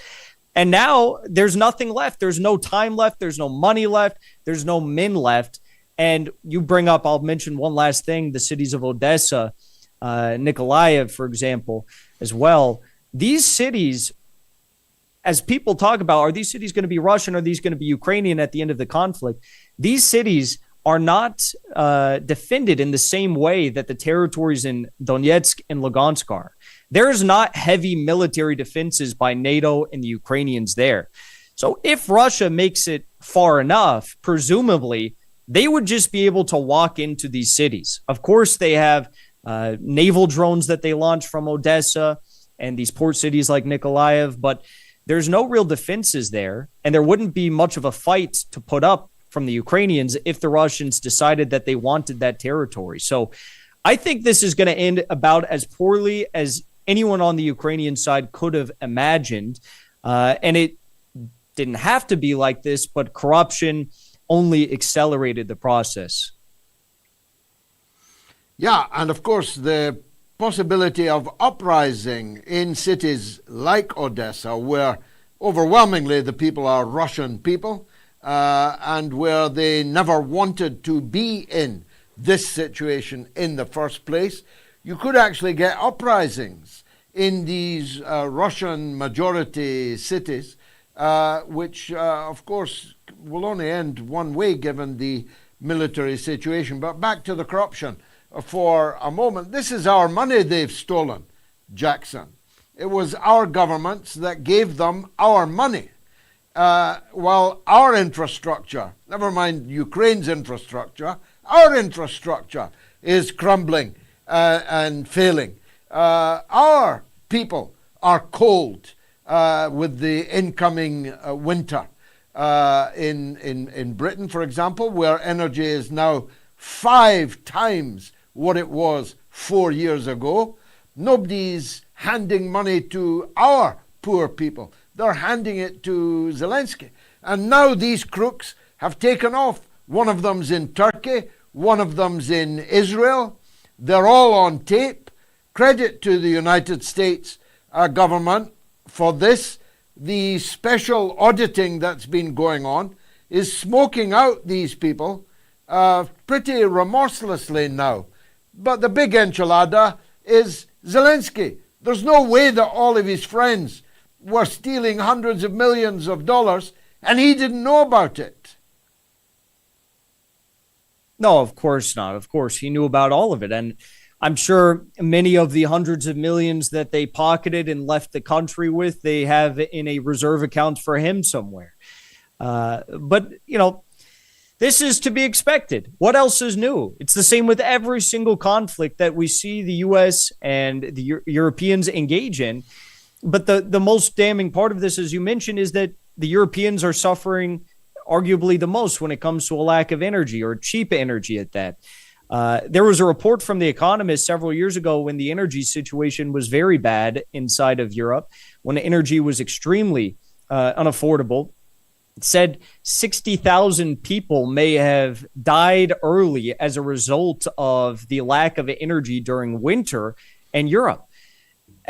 And now there's nothing left. There's no time left. There's no money left. There's no men left. And you bring up, I'll mention one last thing, the cities of Odessa, Nikolaev, for example, as well. These cities, as people talk about, are these cities going to be Russian? Are these going to be Ukrainian at the end of the conflict? These cities are not defended in the same way that the territories in Donetsk and Lugansk are. There's not heavy military defenses by NATO and the Ukrainians there. So if Russia makes it far enough, presumably, they would just be able to walk into these cities. Of course, they have naval drones that they launch from Odessa and these port cities like Nikolaev, but there's no real defenses there, and there wouldn't be much of a fight to put up from the Ukrainians if the Russians decided that they wanted that territory. So I think this is going to end about as poorly as anyone on the Ukrainian side could have imagined. And it didn't have to be like this, but corruption only accelerated the process. Yeah, and of course, the possibility of uprising in cities like Odessa, where overwhelmingly the people are Russian people, and where they never wanted to be in this situation in the first place, you could actually get uprisings in these Russian majority cities, which, of course, will only end one way given the military situation. But back to the corruption for a moment. This is our money they've stolen, Jackson. It was our governments that gave them our money. While our infrastructure, never mind Ukraine's infrastructure, our infrastructure is crumbling and failing. Our people are cold with the incoming winter. In Britain, for example, where energy is now 5 times what it was 4 years ago, nobody's handing money to our poor people. They're handing it to Zelensky. And now these crooks have taken off. One of them's in Turkey, one of them's in Israel. They're all on tape. Credit to the United States government for this. The special auditing that's been going on is smoking out these people pretty remorselessly now. But the big enchilada is Zelensky. There's no way that all of his friends were stealing hundreds of millions of dollars and he didn't know about it. No, of course not. Of course, he knew about all of it. And I'm sure many of the hundreds of millions that they pocketed and left the country with, they have in a reserve account for him somewhere. But, this is to be expected. What else is new? It's the same with every single conflict that we see the U.S. and the Europeans engage in. But the most damning part of this, as you mentioned, is that the Europeans are suffering arguably the most when it comes to a lack of energy, or cheap energy at that. There was a report from The Economist several years ago when the energy situation was very bad inside of Europe, when energy was extremely unaffordable. It said 60,000 people may have died early as a result of the lack of energy during winter in Europe.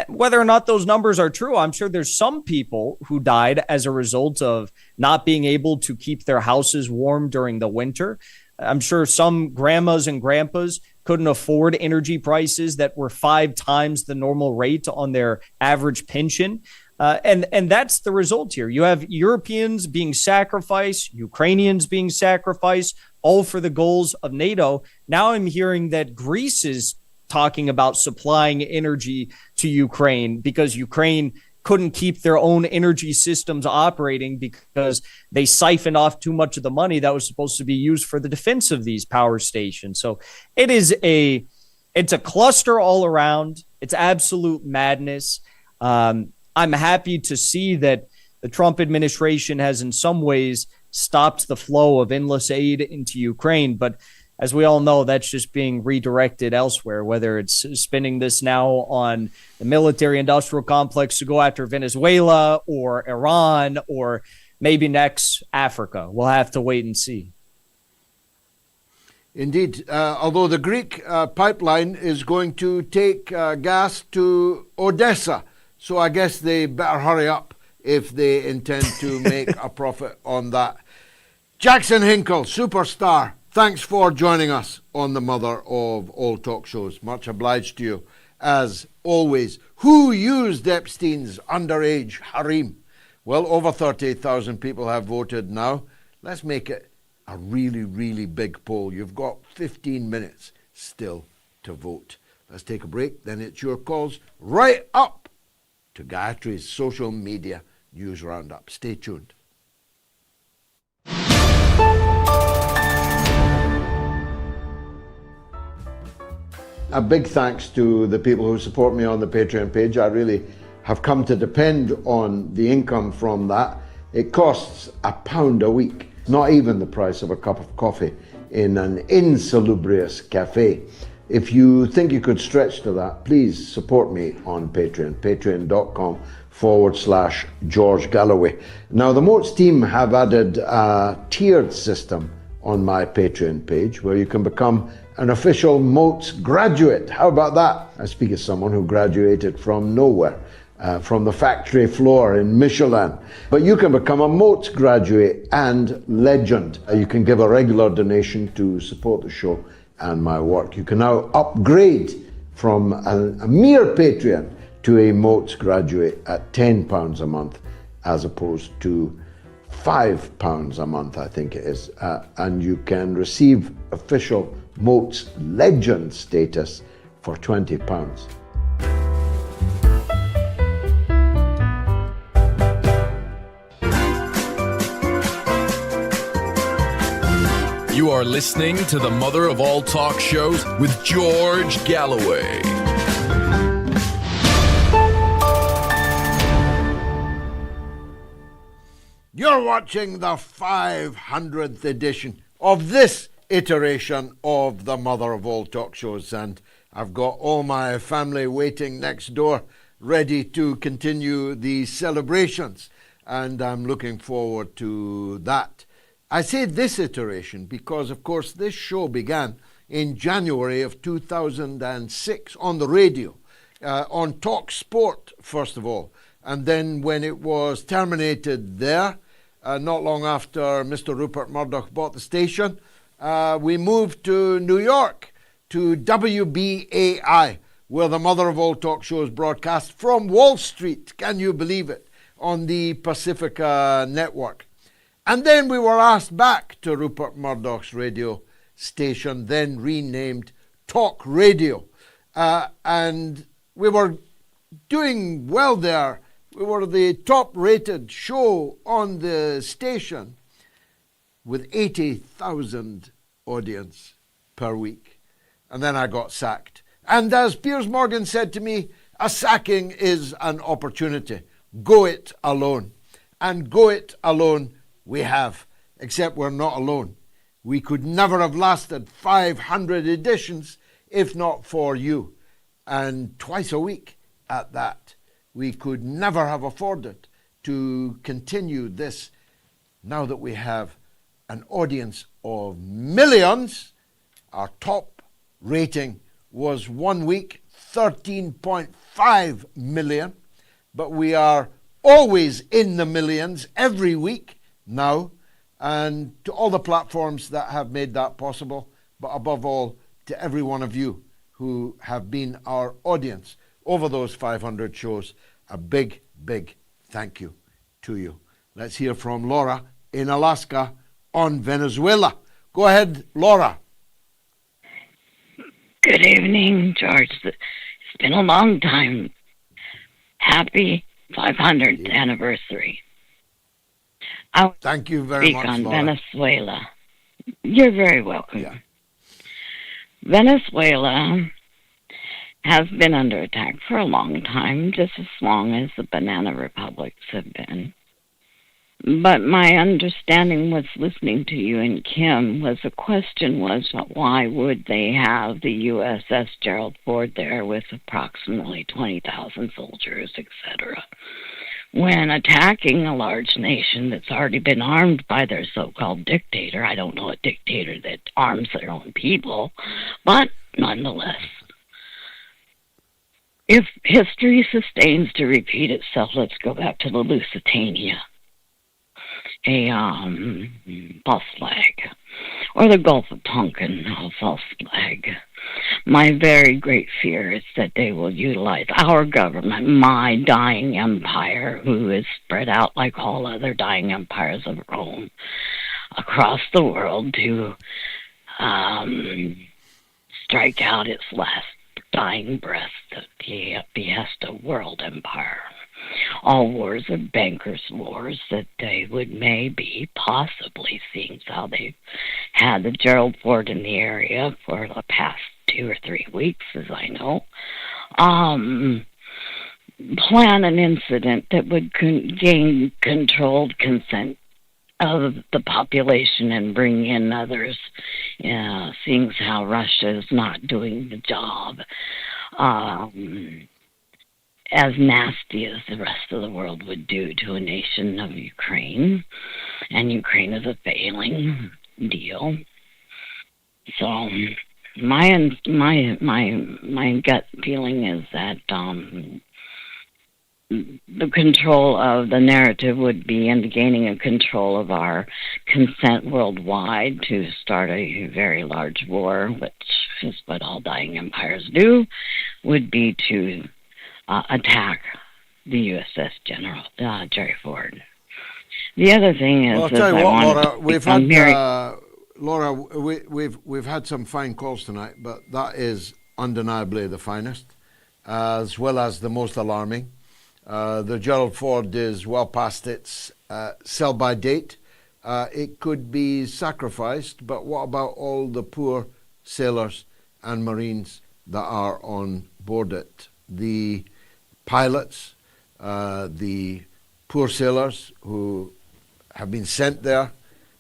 Whether or not those numbers are true, I'm sure there's some people who died as a result of not being able to keep their houses warm during the winter. I'm sure some grandmas and grandpas couldn't afford energy prices that were 5 times the normal rate on their average pension. And that's the result here. You have Europeans being sacrificed, Ukrainians being sacrificed, all for the goals of NATO. Now I'm hearing that Greece is talking about supplying energy to Ukraine because Ukraine couldn't keep their own energy systems operating because they siphoned off too much of the money that was supposed to be used for the defense of these power stations. So it's a cluster all around. It's absolute madness. I'm happy to see that the Trump administration has in some ways stopped the flow of endless aid into Ukraine. But as we all know, that's just being redirected elsewhere, whether it's spending this now on the military-industrial complex to go after Venezuela or Iran or maybe next Africa. We'll have to wait and see. Indeed. Although the Greek pipeline is going to take gas to Odessa. So I guess they better hurry up if they intend to make a profit on that. Jackson Hinkle, superstar. Thanks for joining us on the mother of all talk shows. Much obliged to you, as always. Who used Epstein's underage harem? Well, over 38,000 people have voted now. Let's make it a really, really big poll. You've got 15 minutes still to vote. Let's take a break. Then it's your calls right up to Gayatri's social media news roundup. Stay tuned. A big thanks to the people who support me on the Patreon page. I really have come to depend on the income from that. It costs £1 a week, not even the price of a cup of coffee in an insalubrious cafe. If you think you could stretch to that, please support me on Patreon, patreon.com/George Galloway. Now, the MOATS team have added a tiered system on my Patreon page where you can become an official MOATS graduate. How about that? I speak as someone who graduated from nowhere, from the factory floor in Michelin. But you can become a MOATS graduate and legend. You can give a regular donation to support the show and my work. You can now upgrade from a mere Patreon to a MOATS graduate at £10 a month as opposed to £5 a month, I think it is. And you can receive official MOATS legend status for £20. You are listening to the mother of all talk shows with George Galloway. You're watching the 500th edition of this iteration of the mother of all talk shows, and I've got all my family waiting next door ready to continue the celebrations, and I'm looking forward to that. I say this iteration because, of course, this show began in January of 2006 on the radio, on Talk Sport, first of all, and then when it was terminated there, not long after Mr. Rupert Murdoch bought the station, we moved to New York, to WBAI, where the mother of all talk shows broadcast from Wall Street, can you believe it, on the Pacifica network. And then we were asked back to Rupert Murdoch's radio station, then renamed Talk Radio. And we were doing well there. We were the top-rated show on the station with 80,000 audience per week. And then I got sacked. And as Piers Morgan said to me, a sacking is an opportunity. Go it alone. And go it alone we have, except we're not alone. We could never have lasted 500 editions if not for you. And twice a week at that. We could never have afforded to continue this now that we have an audience of millions. Our top rating was 1 week, 13.5 million. But we are always in the millions every week now, and to all the platforms that have made that possible, but above all to every one of you who have been our audience over those 500 shows. A big, big thank you to you. Let's hear from Laura in Alaska on Venezuela. Go ahead, Laura. Good evening, George. It's been a long time. Happy 500th anniversary. Thank you very much, on Laura. Venezuela. You're very welcome. Yeah. Venezuela has been under attack for a long time, just as long as the banana republics have been. But my understanding was listening to you and Kim was the question was why would they have the USS Gerald Ford there with approximately 20,000 soldiers, etc., when attacking a large nation that's already been armed by their so-called dictator. I don't know a dictator that arms their own people, but nonetheless. If history sustains to repeat itself, let's go back to the Lusitania, a false flag, or the Gulf of Tonkin, a false flag. My very great fear is that they will utilize our government, my dying empire, who is spread out like all other dying empires of Rome across the world, to strike out its last dying breath at the behest of world empire. All wars are bankers' wars that they would maybe, possibly, seeing how they've had the Gerald Ford in the area for the past 2 or 3 weeks, as I know, plan an incident that would gain controlled consent of the population and bring in others, seeing how Russia is not doing the job. As nasty as the rest of the world would do to a nation of Ukraine, and Ukraine is a failing deal. So my gut feeling is that the control of the narrative would be into gaining a control of our consent worldwide to start a very large war, which is what all dying empires do, would be to attack the USS General Jerry Ford. The other thing is, well, I'll tell you what, Laura, we've had some fine calls tonight, but that is undeniably the finest, as well as the most alarming. The Gerald Ford is well past its sell-by date. It could be sacrificed, but what about all the poor sailors and Marines that are on board it? The pilots, the poor sailors who have been sent there,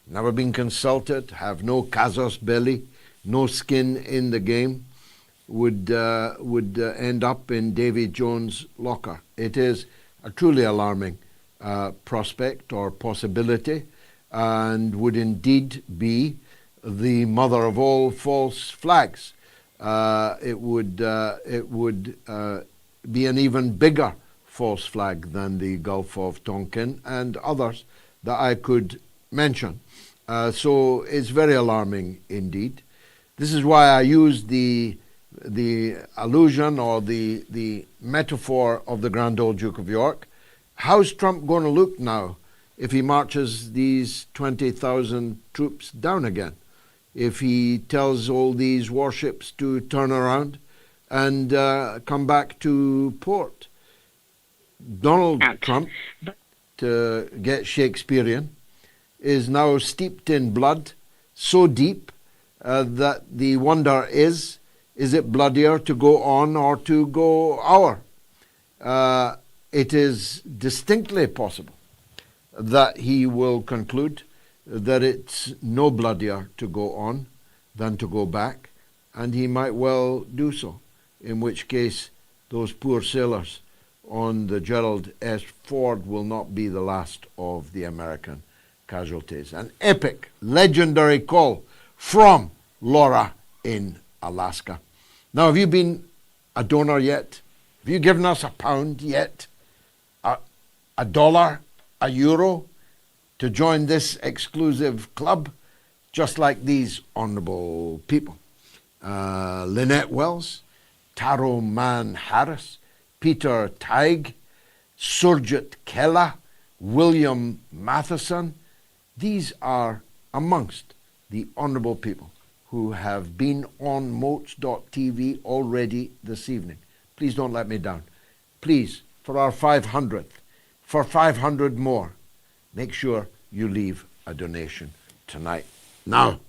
never been consulted, have no casus belli, no skin in the game, would end up in Davy Jones' locker. It is a truly alarming prospect or possibility, and would indeed be the mother of all false flags. It would be an even bigger false flag than the Gulf of Tonkin and others that I could mention. So it's very alarming indeed. This is why I use the allusion or the metaphor of the Grand Old Duke of York. How's Trump going to look now if he marches these 20,000 troops down again? If he tells all these warships to turn around and come back to port? Donald Trump, to get Shakespearean, is now steeped in blood so deep that the wonder is it bloodier to go on or to go our? It is distinctly possible that he will conclude that it's no bloodier to go on than to go back, and he might well do so, in which case those poor sailors on the Gerald S. Ford will not be the last of the American casualties. An epic, legendary call from Laura in Alaska. Now, have you been a donor yet? Have you given us £1 yet? $1, €1 to join this exclusive club, just like these honorable people? Lynette Wells, Taro Mann Harris, Peter Teig, Surjit Kella, William Matheson. These are amongst the honourable people who have been on MOATS.tv already this evening. Please don't let me down. Please, for our 500th, for 500 more, make sure you leave a donation tonight. Now,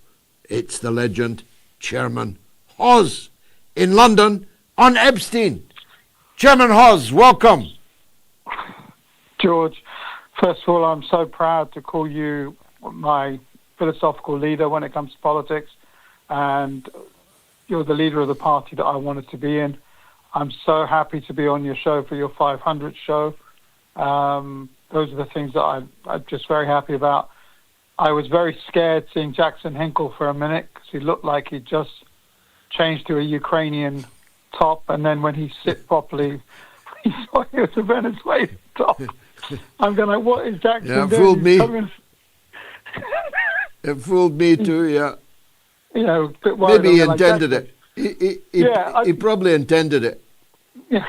it's the legend, Chairman Hawes, in London on Epstein. Chairman Hawes, welcome. George, first of all, I'm so proud to call you my philosophical leader when it comes to politics, and you're the leader of the party that I wanted to be in. I'm so happy to be on your show for your 500th show. Those are the things that I'm just very happy about. I was very scared seeing Jackson Hinkle for a minute because he looked like he just changed to a Ukrainian top, and then when he sit properly, he saw he was a Venezuelan top. I'm going like, what is Jackson doing? Yeah, it fooled me. It fooled me too, yeah. You know, maybe he intended it. He probably intended it. Yeah.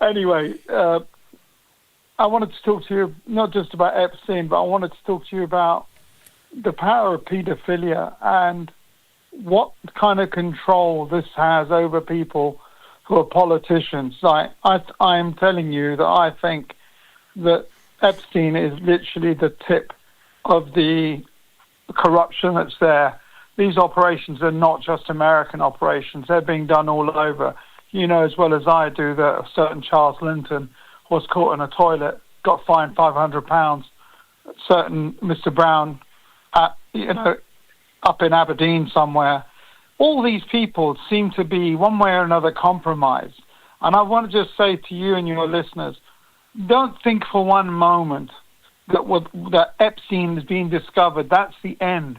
Anyway, I wanted to talk to you not just about Epstein, but I wanted to talk to you about the power of paedophilia and what kind of control this has over people who are politicians. Like, I'm telling you that I think that Epstein is literally the tip of the corruption that's there. These operations are not just American operations. They're being done all over. You know as well as I do that a certain Charles Linton was caught in a toilet, got fined £500. Certain Mr. Brown, up in Aberdeen somewhere. All these people seem to be one way or another compromised. And I want to just say to you and your listeners, don't think for one moment that Epstein is being discovered. That's the end.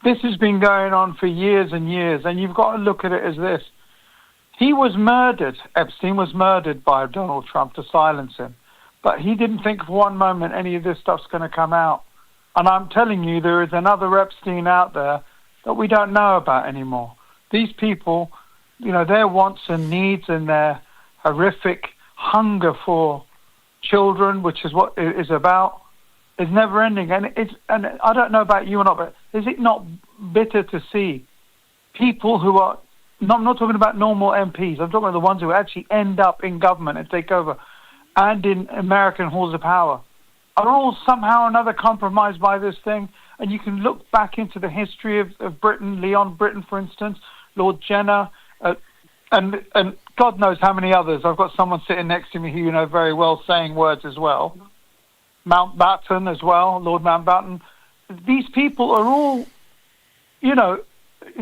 This has been going on for years and years, and you've got to look at it as this. He was murdered. Epstein was murdered by Donald Trump to silence him. But he didn't think for one moment any of this stuff's going to come out. And I'm telling you, there is another Epstein out there that we don't know about anymore. These people, their wants and needs and their horrific hunger for children, which is what it is about, is never ending. And I don't know about you or not, but is it not bitter to see people who are, I'm not talking about normal MPs, I'm talking about the ones who actually end up in government and take over and in American halls of power, are all somehow or another compromised by this thing. And you can look back into the history of Britain, Leon Britton, for instance, Lord Jenner, and God knows how many others. I've got someone sitting next to me who you know very well saying words as well. Mountbatten as well, Lord Mountbatten. These people are all,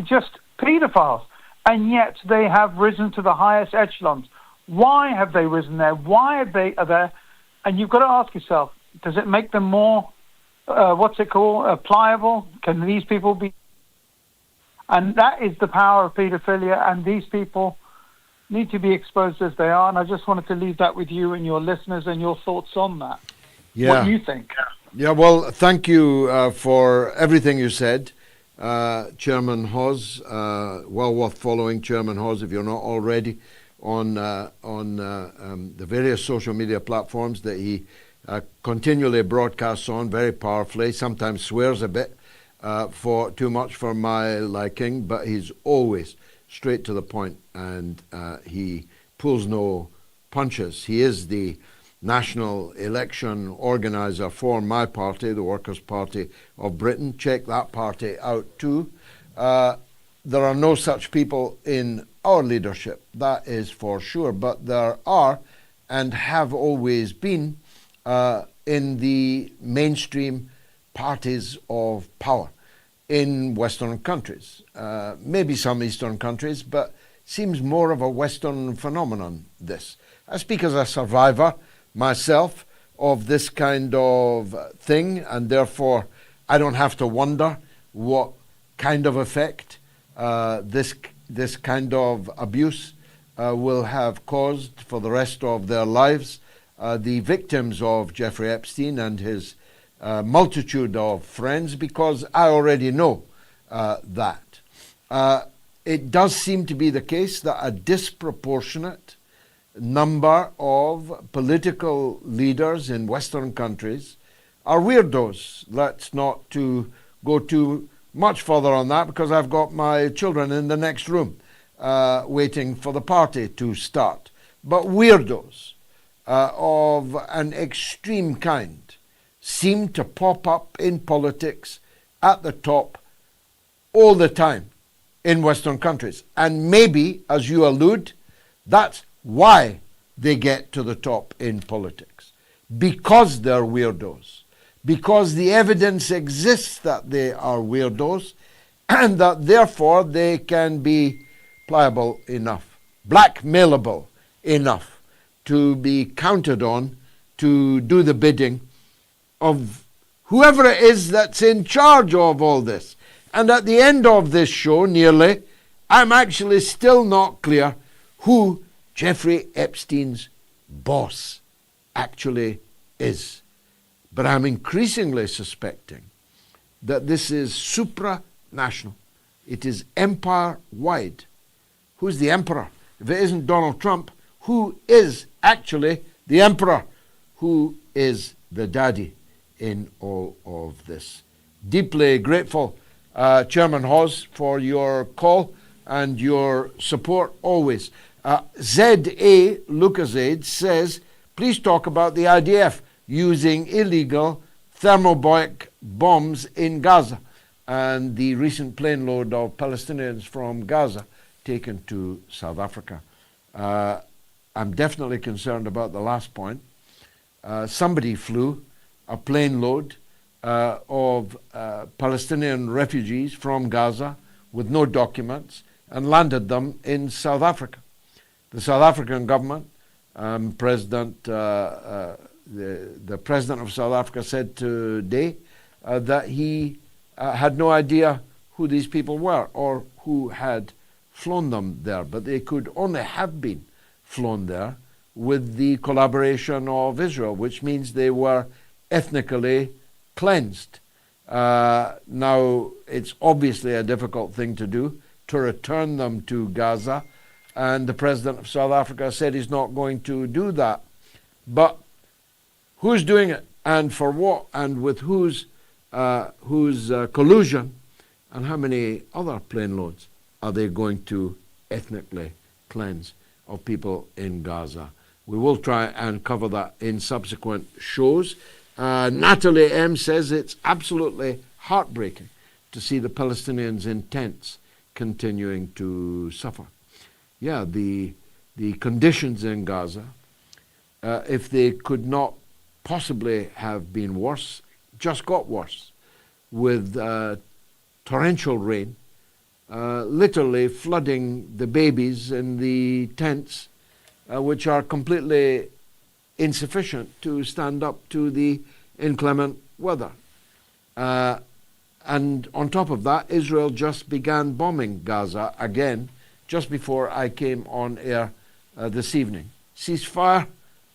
just paedophiles. And yet they have risen to the highest echelons. Why have they risen there? Why are there? And you've got to ask yourself, does it make them more, pliable? Can these people be? And that is the power of paedophilia, and these people need to be exposed as they are. And I just wanted to leave that with you and your listeners and your thoughts on that. Yeah. What do you think? Yeah, well, thank you for everything you said, Chairman Hawes. Well worth following Chairman Hawes if you're not already on the various social media platforms that he continually broadcasts on very powerfully. Sometimes swears a bit for too much for my liking, but he's always straight to the point, and he pulls no punches. He is the national election organizer for my party, the Workers' Party of Britain. Check that party out too. There are no such people in our leadership, that is for sure, but there are and have always been in the mainstream parties of power in Western countries, maybe some Eastern countries, but seems more of a Western phenomenon, this. I speak as a survivor myself of this kind of thing, and therefore I don't have to wonder what kind of effect this kind of abuse will have caused for the rest of their lives. The victims of Jeffrey Epstein and his multitude of friends, because I already know that. it does seem to be the case that a disproportionate number of political leaders in Western countries are weirdos. Let's not go too much further on that, because I've got my children in the next room waiting for the party to start. But weirdos of an extreme kind seem to pop up in politics at the top all the time in Western countries. And maybe, as you allude, that's why they get to the top in politics. Because they're weirdos. Because the evidence exists that they are weirdos, and that therefore they can be pliable enough, blackmailable enough to be counted on to do the bidding of whoever it is that's in charge of all this. And at the end of this show, nearly, I'm actually still not clear who Jeffrey Epstein's boss actually is. But I'm increasingly suspecting that this is supranational. It is empire-wide. Who's the emperor? If it isn't Donald Trump, who is actually the emperor? Who is the daddy in all of this? Deeply grateful, Chairman Hawes, for your call and your support always. Z.A. Lucasade says, please talk about the IDF using illegal thermobaric bombs in Gaza and the recent plane load of Palestinians from Gaza taken to South Africa. I'm definitely concerned about the last point. Somebody flew a plane load of Palestinian refugees from Gaza with no documents and landed them in South Africa. The South African government, the president of South Africa said today that he had no idea who these people were or who had flown them there, but they could only have been flown there with the collaboration of Israel, which means they were ethnically cleansed. Now, it's obviously a difficult thing to do, to return them to Gaza, and the president of South Africa said he's not going to do that. But who's doing it, and for what, and with whose collusion, and how many other plane loads are they going to ethnically cleanse of people in Gaza? We will try and cover that in subsequent shows. Natalie M. says it's absolutely heartbreaking to see the Palestinians in tents continuing to suffer. Yeah, the conditions in Gaza, if they could not possibly have been worse, just got worse, with torrential rain, literally flooding the babies in the tents, which are completely insufficient to stand up to the inclement weather. And on top of that, Israel just began bombing Gaza again, just before I came on air this evening. Ceasefire?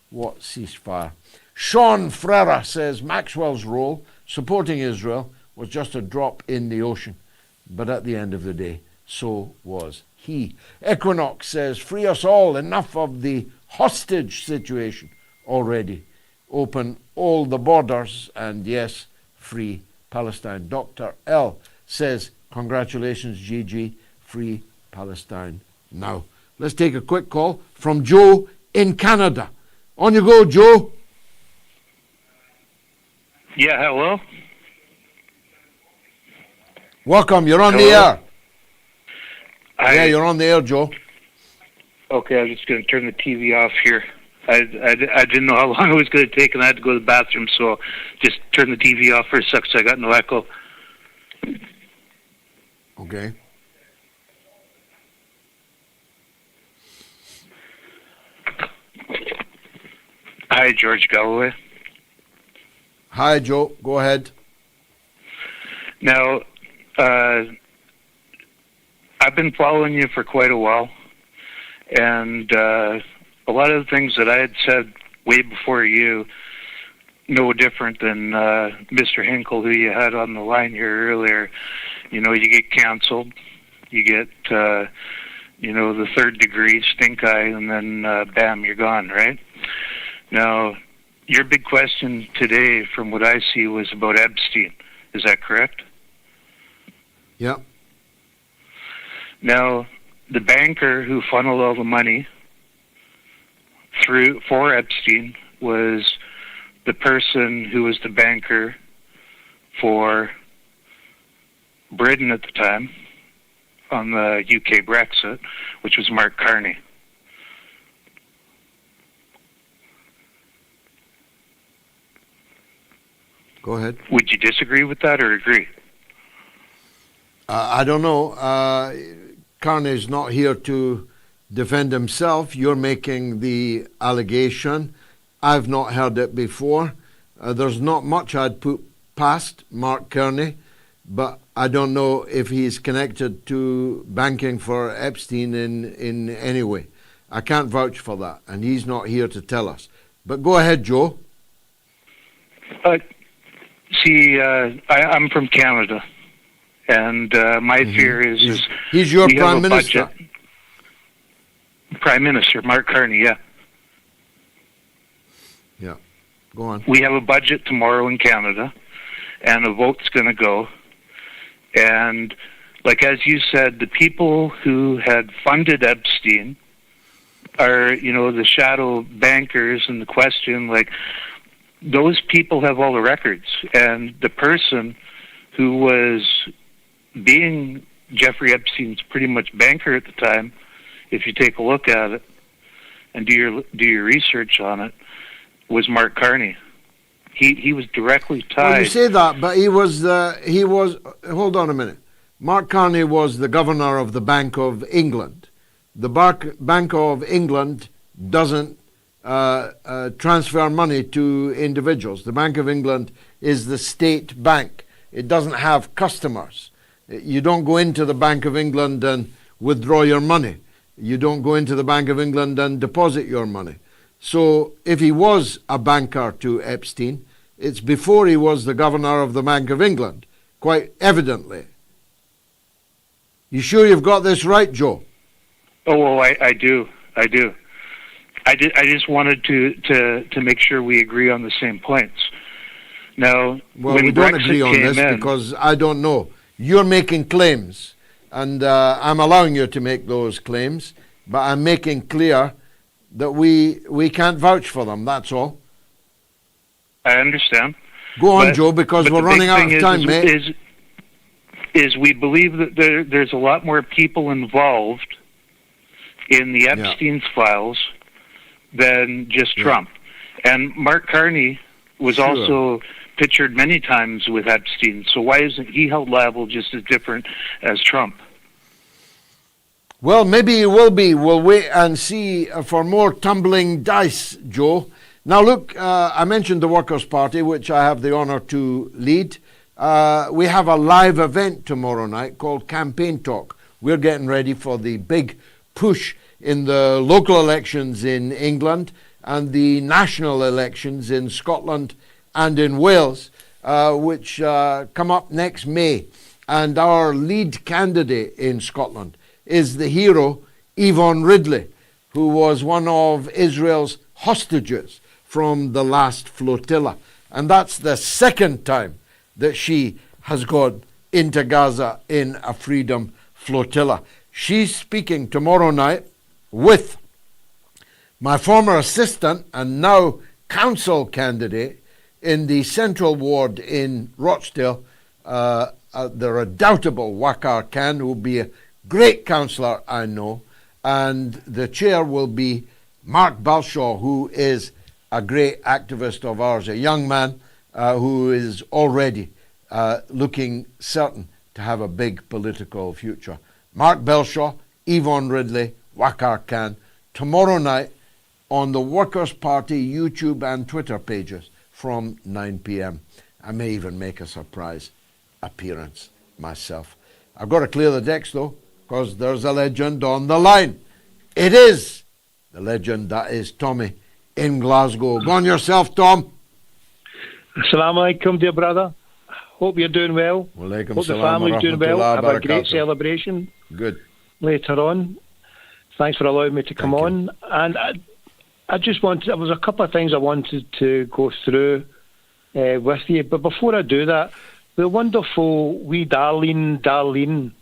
What ceasefire? Sean Frera says Maxwell's role supporting Israel was just a drop in the ocean. But at the end of the day, so was he. Equinox says, free us all, enough of the hostage situation already. Open all the borders, and yes, free Palestine. Dr. L says, congratulations, Gigi, free Palestine now. Let's take a quick call from Joe in Canada. On you go, Joe. Yeah, hello. Welcome, you're on the air. Yeah, you're on the air, Joe. Okay, I'm just going to turn the TV off here. I didn't know how long it was going to take, and I had to go to the bathroom, so just turn the TV off for a sec so I got no echo. Okay. Hi, George Galloway. Hi, Joe. Go ahead. Now, I've been following you for quite a while, and a lot of the things that I had said way before you, no different than Mr. Hinkle, who you had on the line here earlier. You know, you get canceled, You get, the third degree stink eye, and then bam, you're gone, right? Now, your big question today, from what I see, was about Epstein. Is that correct? Yeah. Now, the banker who funneled all the money for Epstein was the person who was the banker for Britain at the time on the UK Brexit, which was Mark Carney. Go ahead. Would you disagree with that or agree? I don't know. Carney's not here to defend himself. You're making the allegation. I've not heard it before. There's not much I'd put past Mark Carney, but I don't know if he's connected to banking for Epstein in any way. I can't vouch for that, and he's not here to tell us. But go ahead, Joe. I'm from Canada, and my fear is he's your Prime Minister. Prime Minister, Mark Carney, yeah. Yeah, go on. We have a budget tomorrow in Canada, and a vote's going to go. And, as you said, the people who had funded Epstein are, the shadow bankers, and the question, those people have all the records. And the person who was being Jeffrey Epstein's pretty much banker at the time, if you take a look at it and do your research on it, was Mark Carney. He was directly tied. Well, you say that, but he was hold on a minute. Mark Carney was the governor of the Bank of England. The Bank of England doesn't transfer money to individuals. The Bank of England is the state bank. It doesn't have customers. You don't go into the Bank of England and withdraw your money. You don't go into the Bank of England and deposit your money. So if he was a banker to Epstein, it's before he was the governor of the Bank of England, quite evidently. You sure you've got this right, Joe? Oh, well, I do. I just wanted to make sure we agree on the same points. Now, well, we don't agree on this because I don't know. You're making claims, and I'm allowing you to make those claims, but I'm making clear that we can't vouch for them, that's all. I understand. Go on, Joe, because we're running out of time, mate. Is we believe that there's a lot more people involved in the Epstein's files than just Trump. And Mark Carney was also pictured many times with Epstein, so why isn't he held liable just as different as Trump? Well, maybe he will be. We'll wait and see for more tumbling dice, Joe. Now, look, I mentioned the Workers' Party, which I have the honour to lead. We have a live event tomorrow night called Campaign Talk. We're getting ready for the big push in the local elections in England and the national elections in Scotland and in Wales, which come up next May. And our lead candidate in Scotland is the hero Yvonne Ridley, who was one of Israel's hostages from the last flotilla. And that's the second time that she has gone into Gaza in a freedom flotilla. She's speaking tomorrow night with my former assistant and now council candidate in the Central Ward in Rochdale, the redoubtable Wakar Khan, who will be a great councillor, I know, and the chair will be Mark Balshaw, who is a great activist of ours, a young man who is already looking certain to have a big political future. Mark Balshaw, Yvonne Ridley, Wakar Khan, tomorrow night on the Workers' Party YouTube and Twitter pages from 9 p.m. I may even make a surprise appearance myself. I've got to clear the decks, though, because there's a legend on the line. It is the legend that is Tommy in Glasgow. Go on yourself, Tom. Assalamu alaikum, dear brother. Hope you're doing well. Hope the family's doing well. Have a great celebration. Good. Later on. Thanks for allowing me to come on. And I just wanted, there was a couple of things I wanted to go through with you. But before I do that, the wonderful wee Darlene,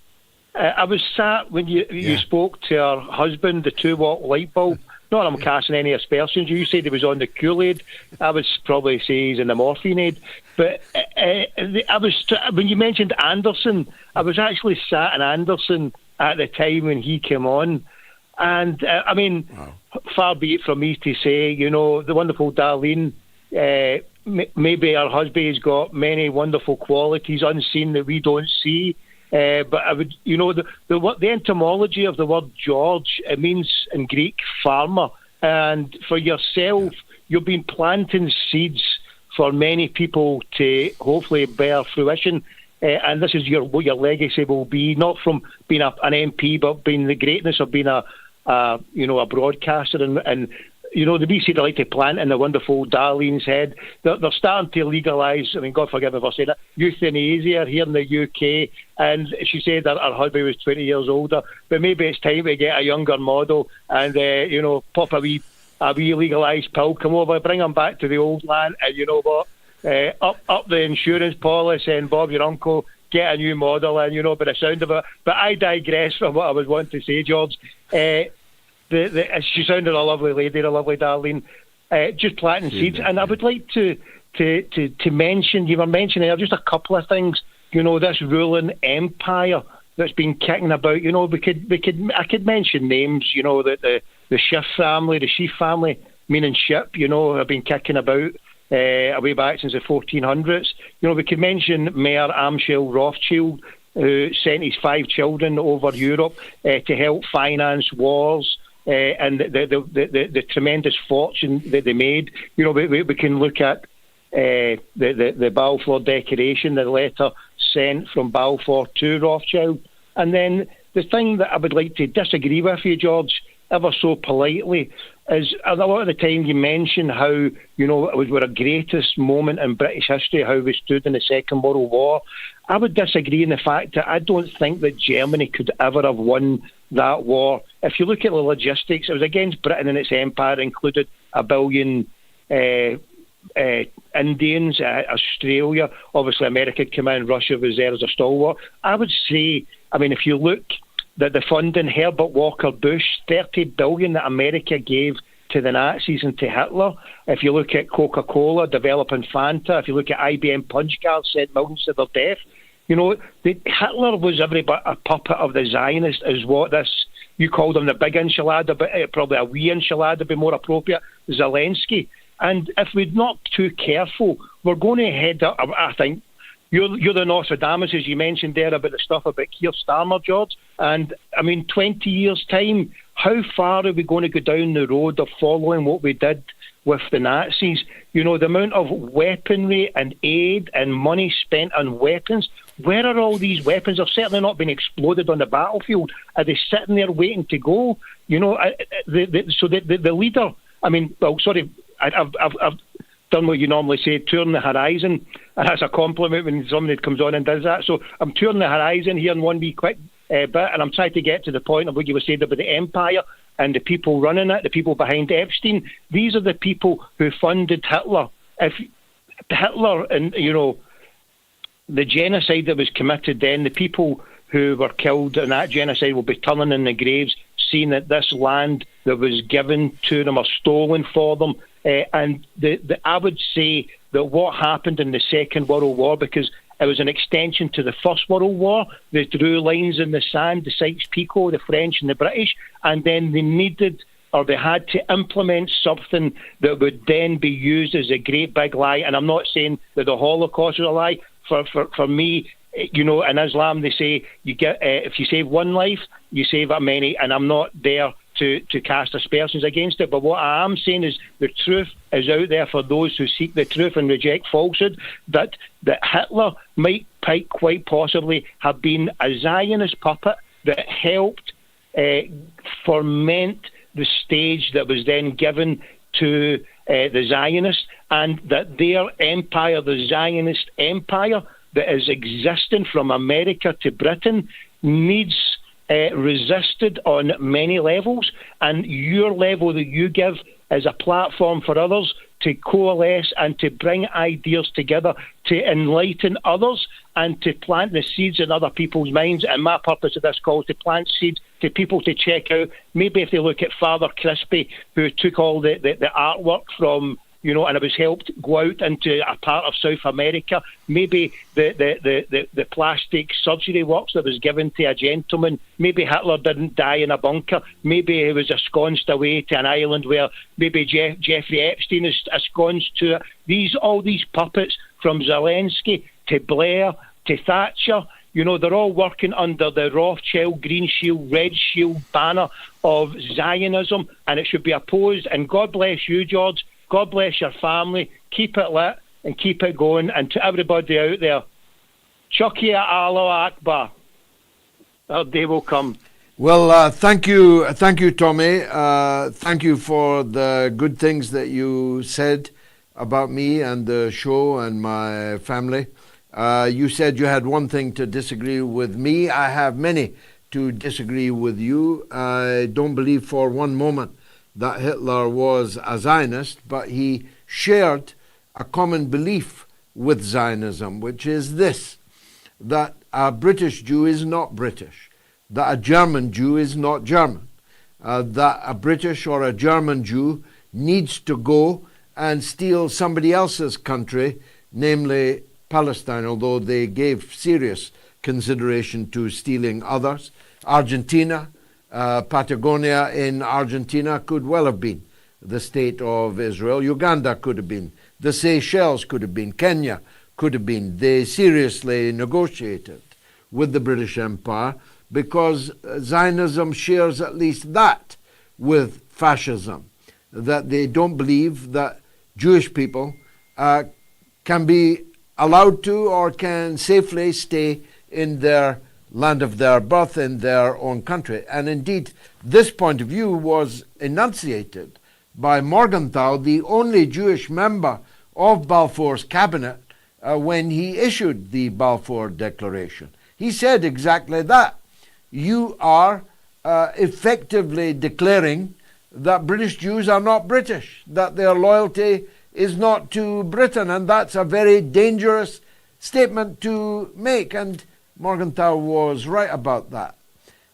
I was sat when you spoke to her husband, the 2-watt light bulb. Not I'm casting any aspersions. You said he was on the Kool-Aid. I would probably say he's in the morphine aid. But when you mentioned Anderson, I was actually sat in Anderson at the time when he came on. And, far be it from me to say, the wonderful Darlene, maybe her husband has got many wonderful qualities unseen that we don't see. But I would, the etymology of the word George, it means in Greek farmer. And for yourself, you've been planting seeds for many people to hopefully bear fruition. And this is what your legacy will be, not from being an MP, but being the greatness of being a broadcaster. And the BC like to plant in the wonderful Darlene's head. They're starting to legalise, God forgive me for saying that, euthanasia here in the UK. And she said that her husband was 20 years older. But maybe it's time to get a younger model and, pop a wee legalised pill, come over, bring them back to the old land. And you know what? Up the insurance policy and Bob, your uncle, get a new model. And, by the sound of it. But I digress from what I was wanting to say, George. She sounded a lovely lady, a lovely Darlene, just planting seeds. And I would like to mention, you were mentioning there just a couple of things, this ruling empire that's been kicking about. I could mention names, that the Schiff family, the Sheaf family, meaning ship, have been kicking about way back since the 1400s. We could mention Mayor Amschel Rothschild, who sent his 5 children over Europe to help finance wars. And the tremendous fortune that they made. We can look at the Balfour Declaration, the letter sent from Balfour to Rothschild. And then the thing that I would like to disagree with you, George, ever so politely, is a lot of the time you mention how, it was our greatest moment in British history, how we stood in the Second World War. I would disagree in the fact that I don't think that Germany could ever have won that war. If you look at the logistics, it was against Britain and its empire, included 1 billion Indians, Australia. Obviously, America came in, Russia was there as a stalwart. I would say, if you look that the funding, Herbert Walker Bush, 30 billion that America gave to the Nazis and to Hitler. If you look at Coca-Cola developing Fanta, if you look at IBM punch cards, sent millions to their death. Hitler was every bit a puppet of the Zionists, is what this, you called him the big enchilada, but probably a wee enchilada would be more appropriate, Zelensky. And if we're not too careful, we're going to head up, I think, you're the Nostradamus, as you mentioned there, about the stuff about Keir Starmer, George. And, 20 years' time, how far are we going to go down the road of following what we did with the Nazis? The amount of weaponry and aid and money spent on weapons. Where are all these weapons? They've certainly not been exploded on the battlefield. Are they sitting there waiting to go? The leader, I've done what you normally say, touring the horizon. And that's a compliment when somebody comes on and does that. So I'm touring the horizon here in one wee quick bit, and I'm trying to get to the point of what you were saying about the empire and the people running it, the people behind Epstein. These are the people who funded Hitler. If Hitler and, the genocide that was committed then, the people who were killed in that genocide will be turning in the graves, seeing that this land that was given to them or stolen for them. And I would say that what happened in the Second World War, because it was an extension to the First World War, they drew lines in the sand, the Sykes-Picot, the French and the British, and then they had to implement something that would then be used as a great big lie. And I'm not saying that the Holocaust was a lie. For me, in Islam, they say if you save one life, you save that many, and I'm not there to cast aspersions against it. But what I am saying is the truth is out there for those who seek the truth and reject falsehood, that Hitler might quite possibly have been a Zionist puppet that helped foment the stage that was then given to the Zionists, and that their empire, the Zionist empire, that is existing from America to Britain needs resisted on many levels, and your level that you give is a platform for others to coalesce and to bring ideas together, to enlighten others and to plant the seeds in other people's minds. And my purpose of this call is to plant seeds to people to check out. Maybe if they look at Father Crispy, who took all the artwork from, you know, and it was helped go out into a part of South America. Maybe the plastic surgery works that was given to a gentleman. Maybe Hitler didn't die in a bunker. Maybe he was ensconced away to an island where maybe Jeffrey Epstein is ensconced to it. All these puppets, from Zelensky to Blair to Thatcher, you know, they're all working under the Rothschild, Green Shield, Red Shield banner of Zionism, and it should be opposed. And God bless you, George. God bless your family. Keep it lit and keep it going. And to everybody out there, Chukia Allah Akbar. Our day will come. Well, thank you, Tommy. Thank you for the good things that you said about me and the show and my family. You said you had one thing to disagree with me. I have many to disagree with you. I don't believe for one moment that Hitler was a Zionist, but he shared a common belief with Zionism, which is this, that a British Jew is not British, that a German Jew is not German, that a British or a German Jew needs to go and steal somebody else's country, namely Palestine, although they gave serious consideration to stealing others. Argentina, Patagonia in Argentina could well have been the state of Israel. Uganda could have been. The Seychelles could have been. Kenya could have been. They seriously negotiated with the British Empire because Zionism shares at least that with fascism, that they don't believe that Jewish people can be allowed to or can safely stay in their land of their birth, in their own country. And indeed, this point of view was enunciated by Morgenthau, the only Jewish member of Balfour's cabinet, when he issued the Balfour Declaration. He said exactly that. You are effectively declaring that British Jews are not British, that their loyalty is not to Britain, and that's a very dangerous statement to make. And Morgenthau was right about that.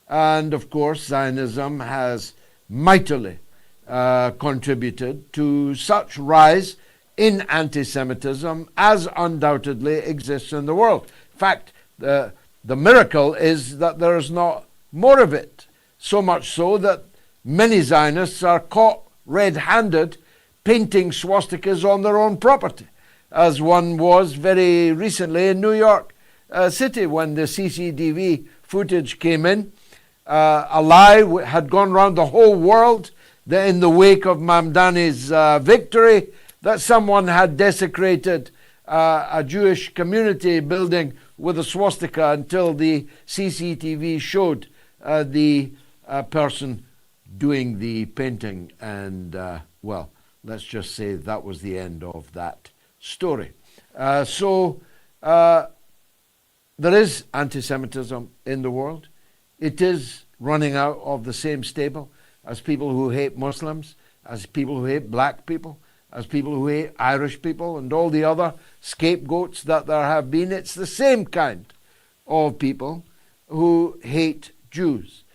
And of course, Zionism has mightily contributed to such rise in anti-Semitism as undoubtedly exists in the world. In fact, the miracle is that there is not more of it, so much so that many Zionists are caught red-handed painting swastikas on their own property, as one was very recently in New York City when the CCTV footage came in. A lie had gone around the whole world that in the wake of Mamdani's victory, that someone had desecrated a Jewish community building with a swastika until the CCTV showed the person doing the painting. And, well, let's just say that was the end of that story. So there is anti-Semitism in the world. It is running out of the same stable as people who hate Muslims, as people who hate black people, as people who hate Irish people, and all the other scapegoats that there have been. It's the same kind of people who hate Jews.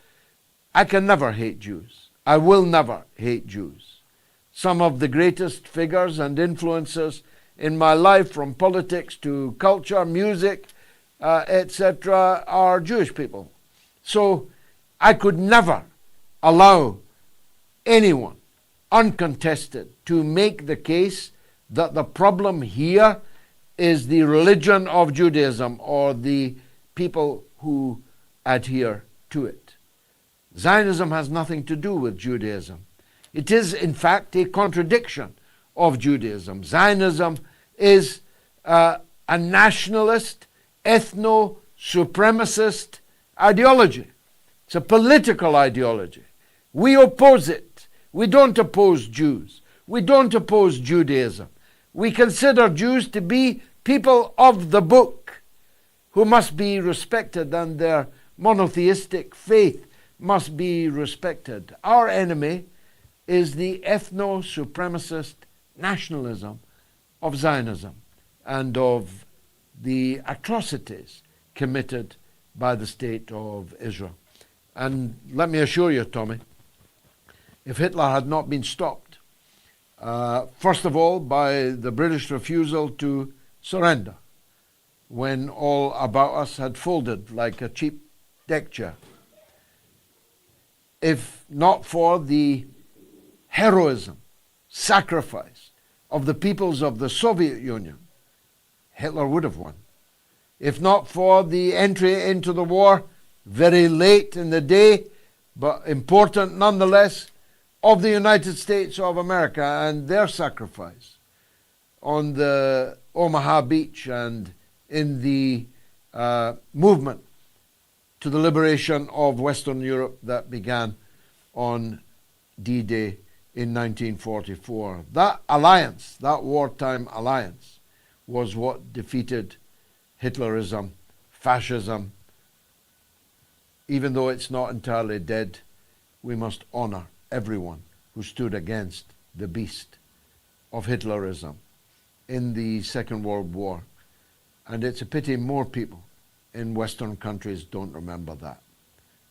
I can never hate Jews. I will never hate Jews. Some of the greatest figures and influencers in my life, from politics to culture, music, etc., are Jewish people. So I could never allow anyone, uncontested, to make the case that the problem here is the religion of Judaism or the people who adhere to it. Zionism has nothing to do with Judaism. It is, in fact, a contradiction of Judaism. Zionism is a nationalist, ethno-supremacist ideology. It's a political ideology. We oppose it. We don't oppose Jews. We don't oppose Judaism. We consider Jews to be people of the book. who must be respected, and their monotheistic faith must be respected. Our enemy is the ethno-supremacist nationalism of Zionism and of the atrocities committed by the state of Israel. And let me assure you, Tommy, if Hitler had not been stopped, first of all, by the British refusal to surrender when all about us had folded like a cheap deck chair, if not for the heroism, sacrifice of the peoples of the Soviet Union, Hitler would have won. If not for the entry into the war, very late in the day, but important nonetheless, of the United States of America and their sacrifice on the Omaha beach and in the movement to the liberation of Western Europe that began on D-Day in 1944. That alliance, that wartime alliance, was what defeated Hitlerism, fascism. Even though it's not entirely dead, we must honor everyone who stood against the beast of Hitlerism in the Second World War. And it's a pity more people in Western countries don't remember that.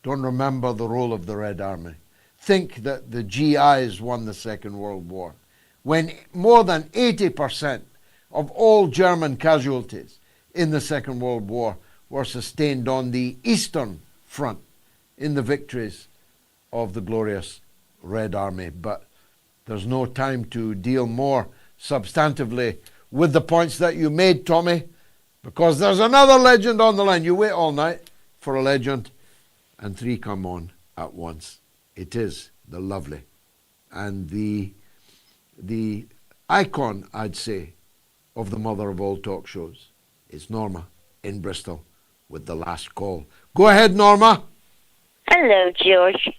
Don't remember the role of the Red Army. Think that the GIs won the Second World War, when more than 80% of all German casualties in the Second World War were sustained on the Eastern Front in the victories of the glorious Red Army. But there's no time to deal more substantively with the points that you made, Tommy, because there's another legend on the line. You wait all night for a legend, and three come on at once. It is the lovely and the icon, I'd say, of the mother of all talk shows. It's Norma in Bristol with the last call. Go ahead, Norma. Hello, George.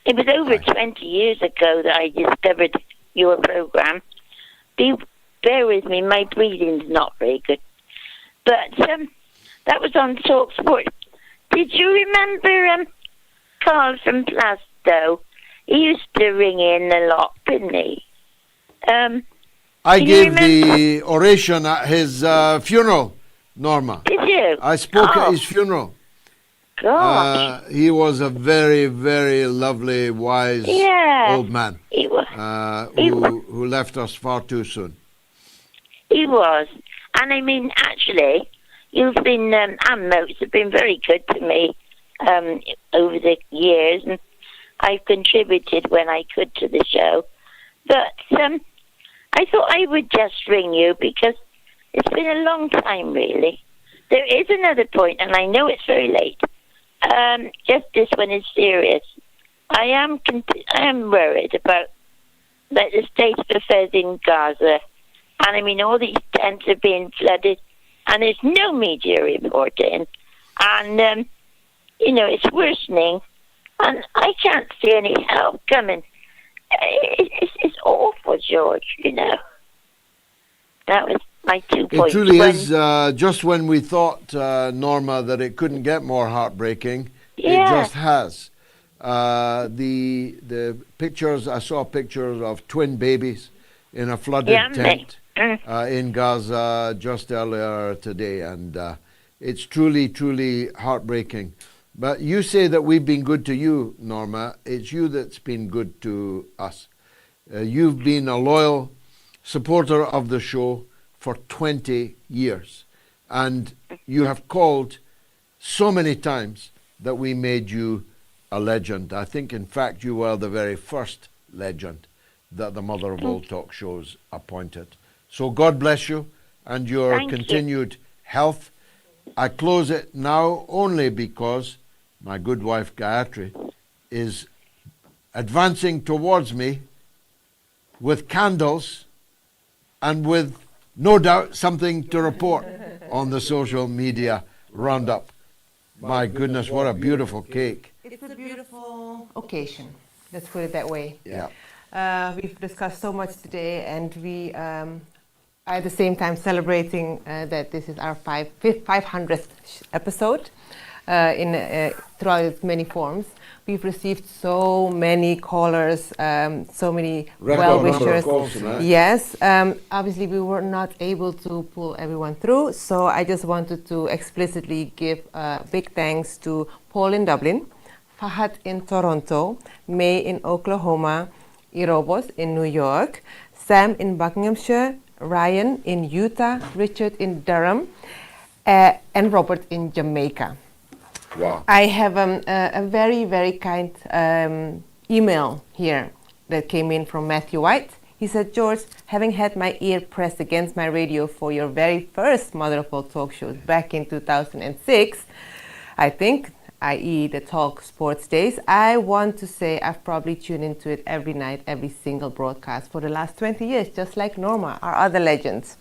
It was over 20 years ago that I discovered your program. Bear with me, my breathing's not very good. But that was on Talk Sport. Did you remember Carl from Plastow? He used to ring in a lot, didn't he? I gave the oration at his funeral, Norma. Did you? I spoke at his funeral. Gosh. He was a very, very lovely, wise old man who left us far too soon. He was. And I mean, actually, you've been, and MOATS have been very good to me over the years, and I've contributed when I could to the show. But I thought I would just ring you because it's been a long time, really. There is another point, and I know it's very late. Just this one is serious. I am worried about the state of affairs in Gaza. And I mean, all these tents are being flooded, and there's no media reporting. And, it's worsening, and I can't see any help coming. It's awful, George, That was my 2 points. It truly is. Just when we thought, Norma, that it couldn't get more heartbreaking, it just has. The pictures, I saw pictures of twin babies in a flooded tent in Gaza just earlier today, and it's truly, truly heartbreaking. But you say that we've been good to you, Norma. It's you that's been good to us. You've been a loyal supporter of the show for 20 years. And you have called so many times that we made you a legend. I think, in fact, you were the very first legend that the mother of all talk shows appointed. So God bless you and your continued health. I close it now only because my good wife Gayatri is advancing towards me with candles and with no doubt something to report on the social media roundup. My goodness, what a beautiful cake. It's a beautiful occasion, let's put it that way. Yeah. We've discussed so much today, and we at the same time celebrating that this is our 500th episode throughout its many forms. We've received so many callers, so many well-wishers. Yes, obviously we were not able to pull everyone through, so I just wanted to explicitly give big thanks to Paul in Dublin, Fahad in Toronto, May in Oklahoma, Irobos in New York, Sam in Buckinghamshire, Ryan in Utah, Richard in Durham, and Robert in Jamaica. Wow. I have a very, very kind email here that came in from Matthew White. He said, George, having had my ear pressed against my radio for your very first Mother of All talk shows back in 2006, I think, i.e. the Talk Sports days, I want to say I've probably tuned into it every night, every single broadcast for the last 20 years, just like Norma, our other legends.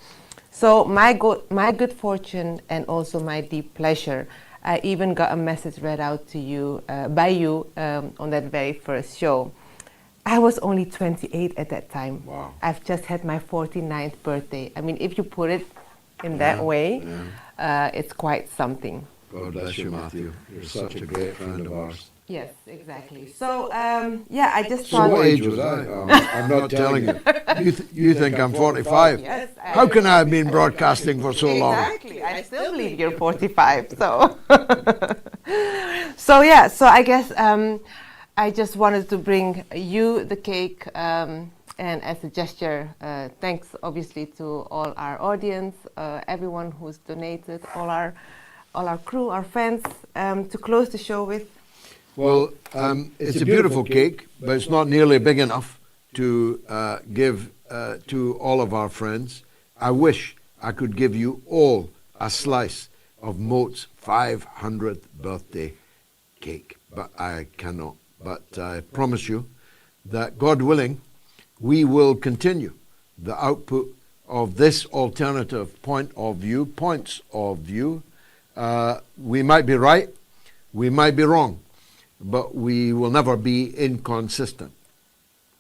So my good fortune and also my deep pleasure, I even got a message read out to you, by you, on that very first show. I was only 28 at that time. Wow. I've just had my 49th birthday. I mean, if you put it in that way, it's quite something. God bless you, Matthew. You're such a great friend of ours. Yes, exactly. So, I just So thought... what age was I? I'm not telling you. You think I'm 45? Yes. How can I have been broadcasting for so long? Exactly. I still believe you're 45, so... So I guess I just wanted to bring you the cake, and as a gesture, thanks obviously to all our audience, everyone who's donated, all our crew, our fans, to close the show with. Well, it's a beautiful cake, but it's not nearly big enough to give to all of our friends. I wish I could give you all a slice of MOATS' 500th birthday cake, but I cannot. But I promise you that, God willing, we will continue the output of this alternative points of view. We might be right, we might be wrong, but we will never be inconsistent.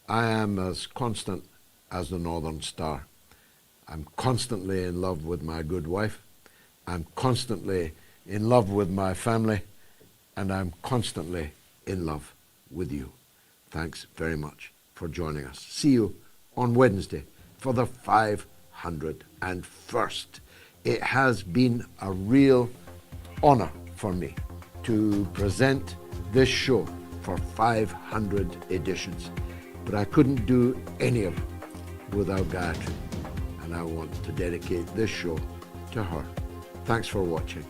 I am as constant as the Northern Star. I'm constantly in love with my good wife. I'm constantly in love with my family. And I'm constantly in love with you. Thanks very much for joining us. See you on Wednesday for the 501st. It has been a real honor for me to present this show for 500 editions, but I couldn't do any of it without Gayatri, and I want to dedicate this show to her. Thanks for watching.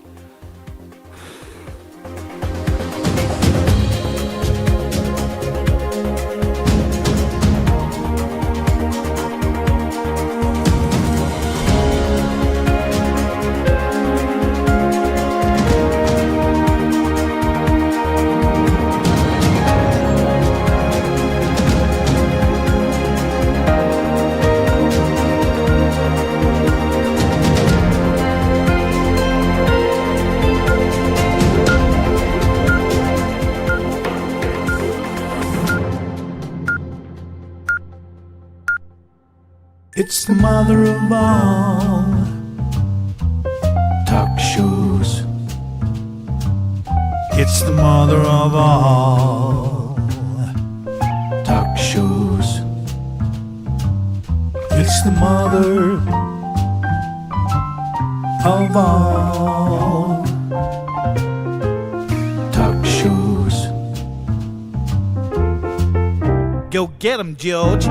It's the mother of all talk shows. It's the mother of all talk shows. It's the mother of all talk shows. Go get 'em, George.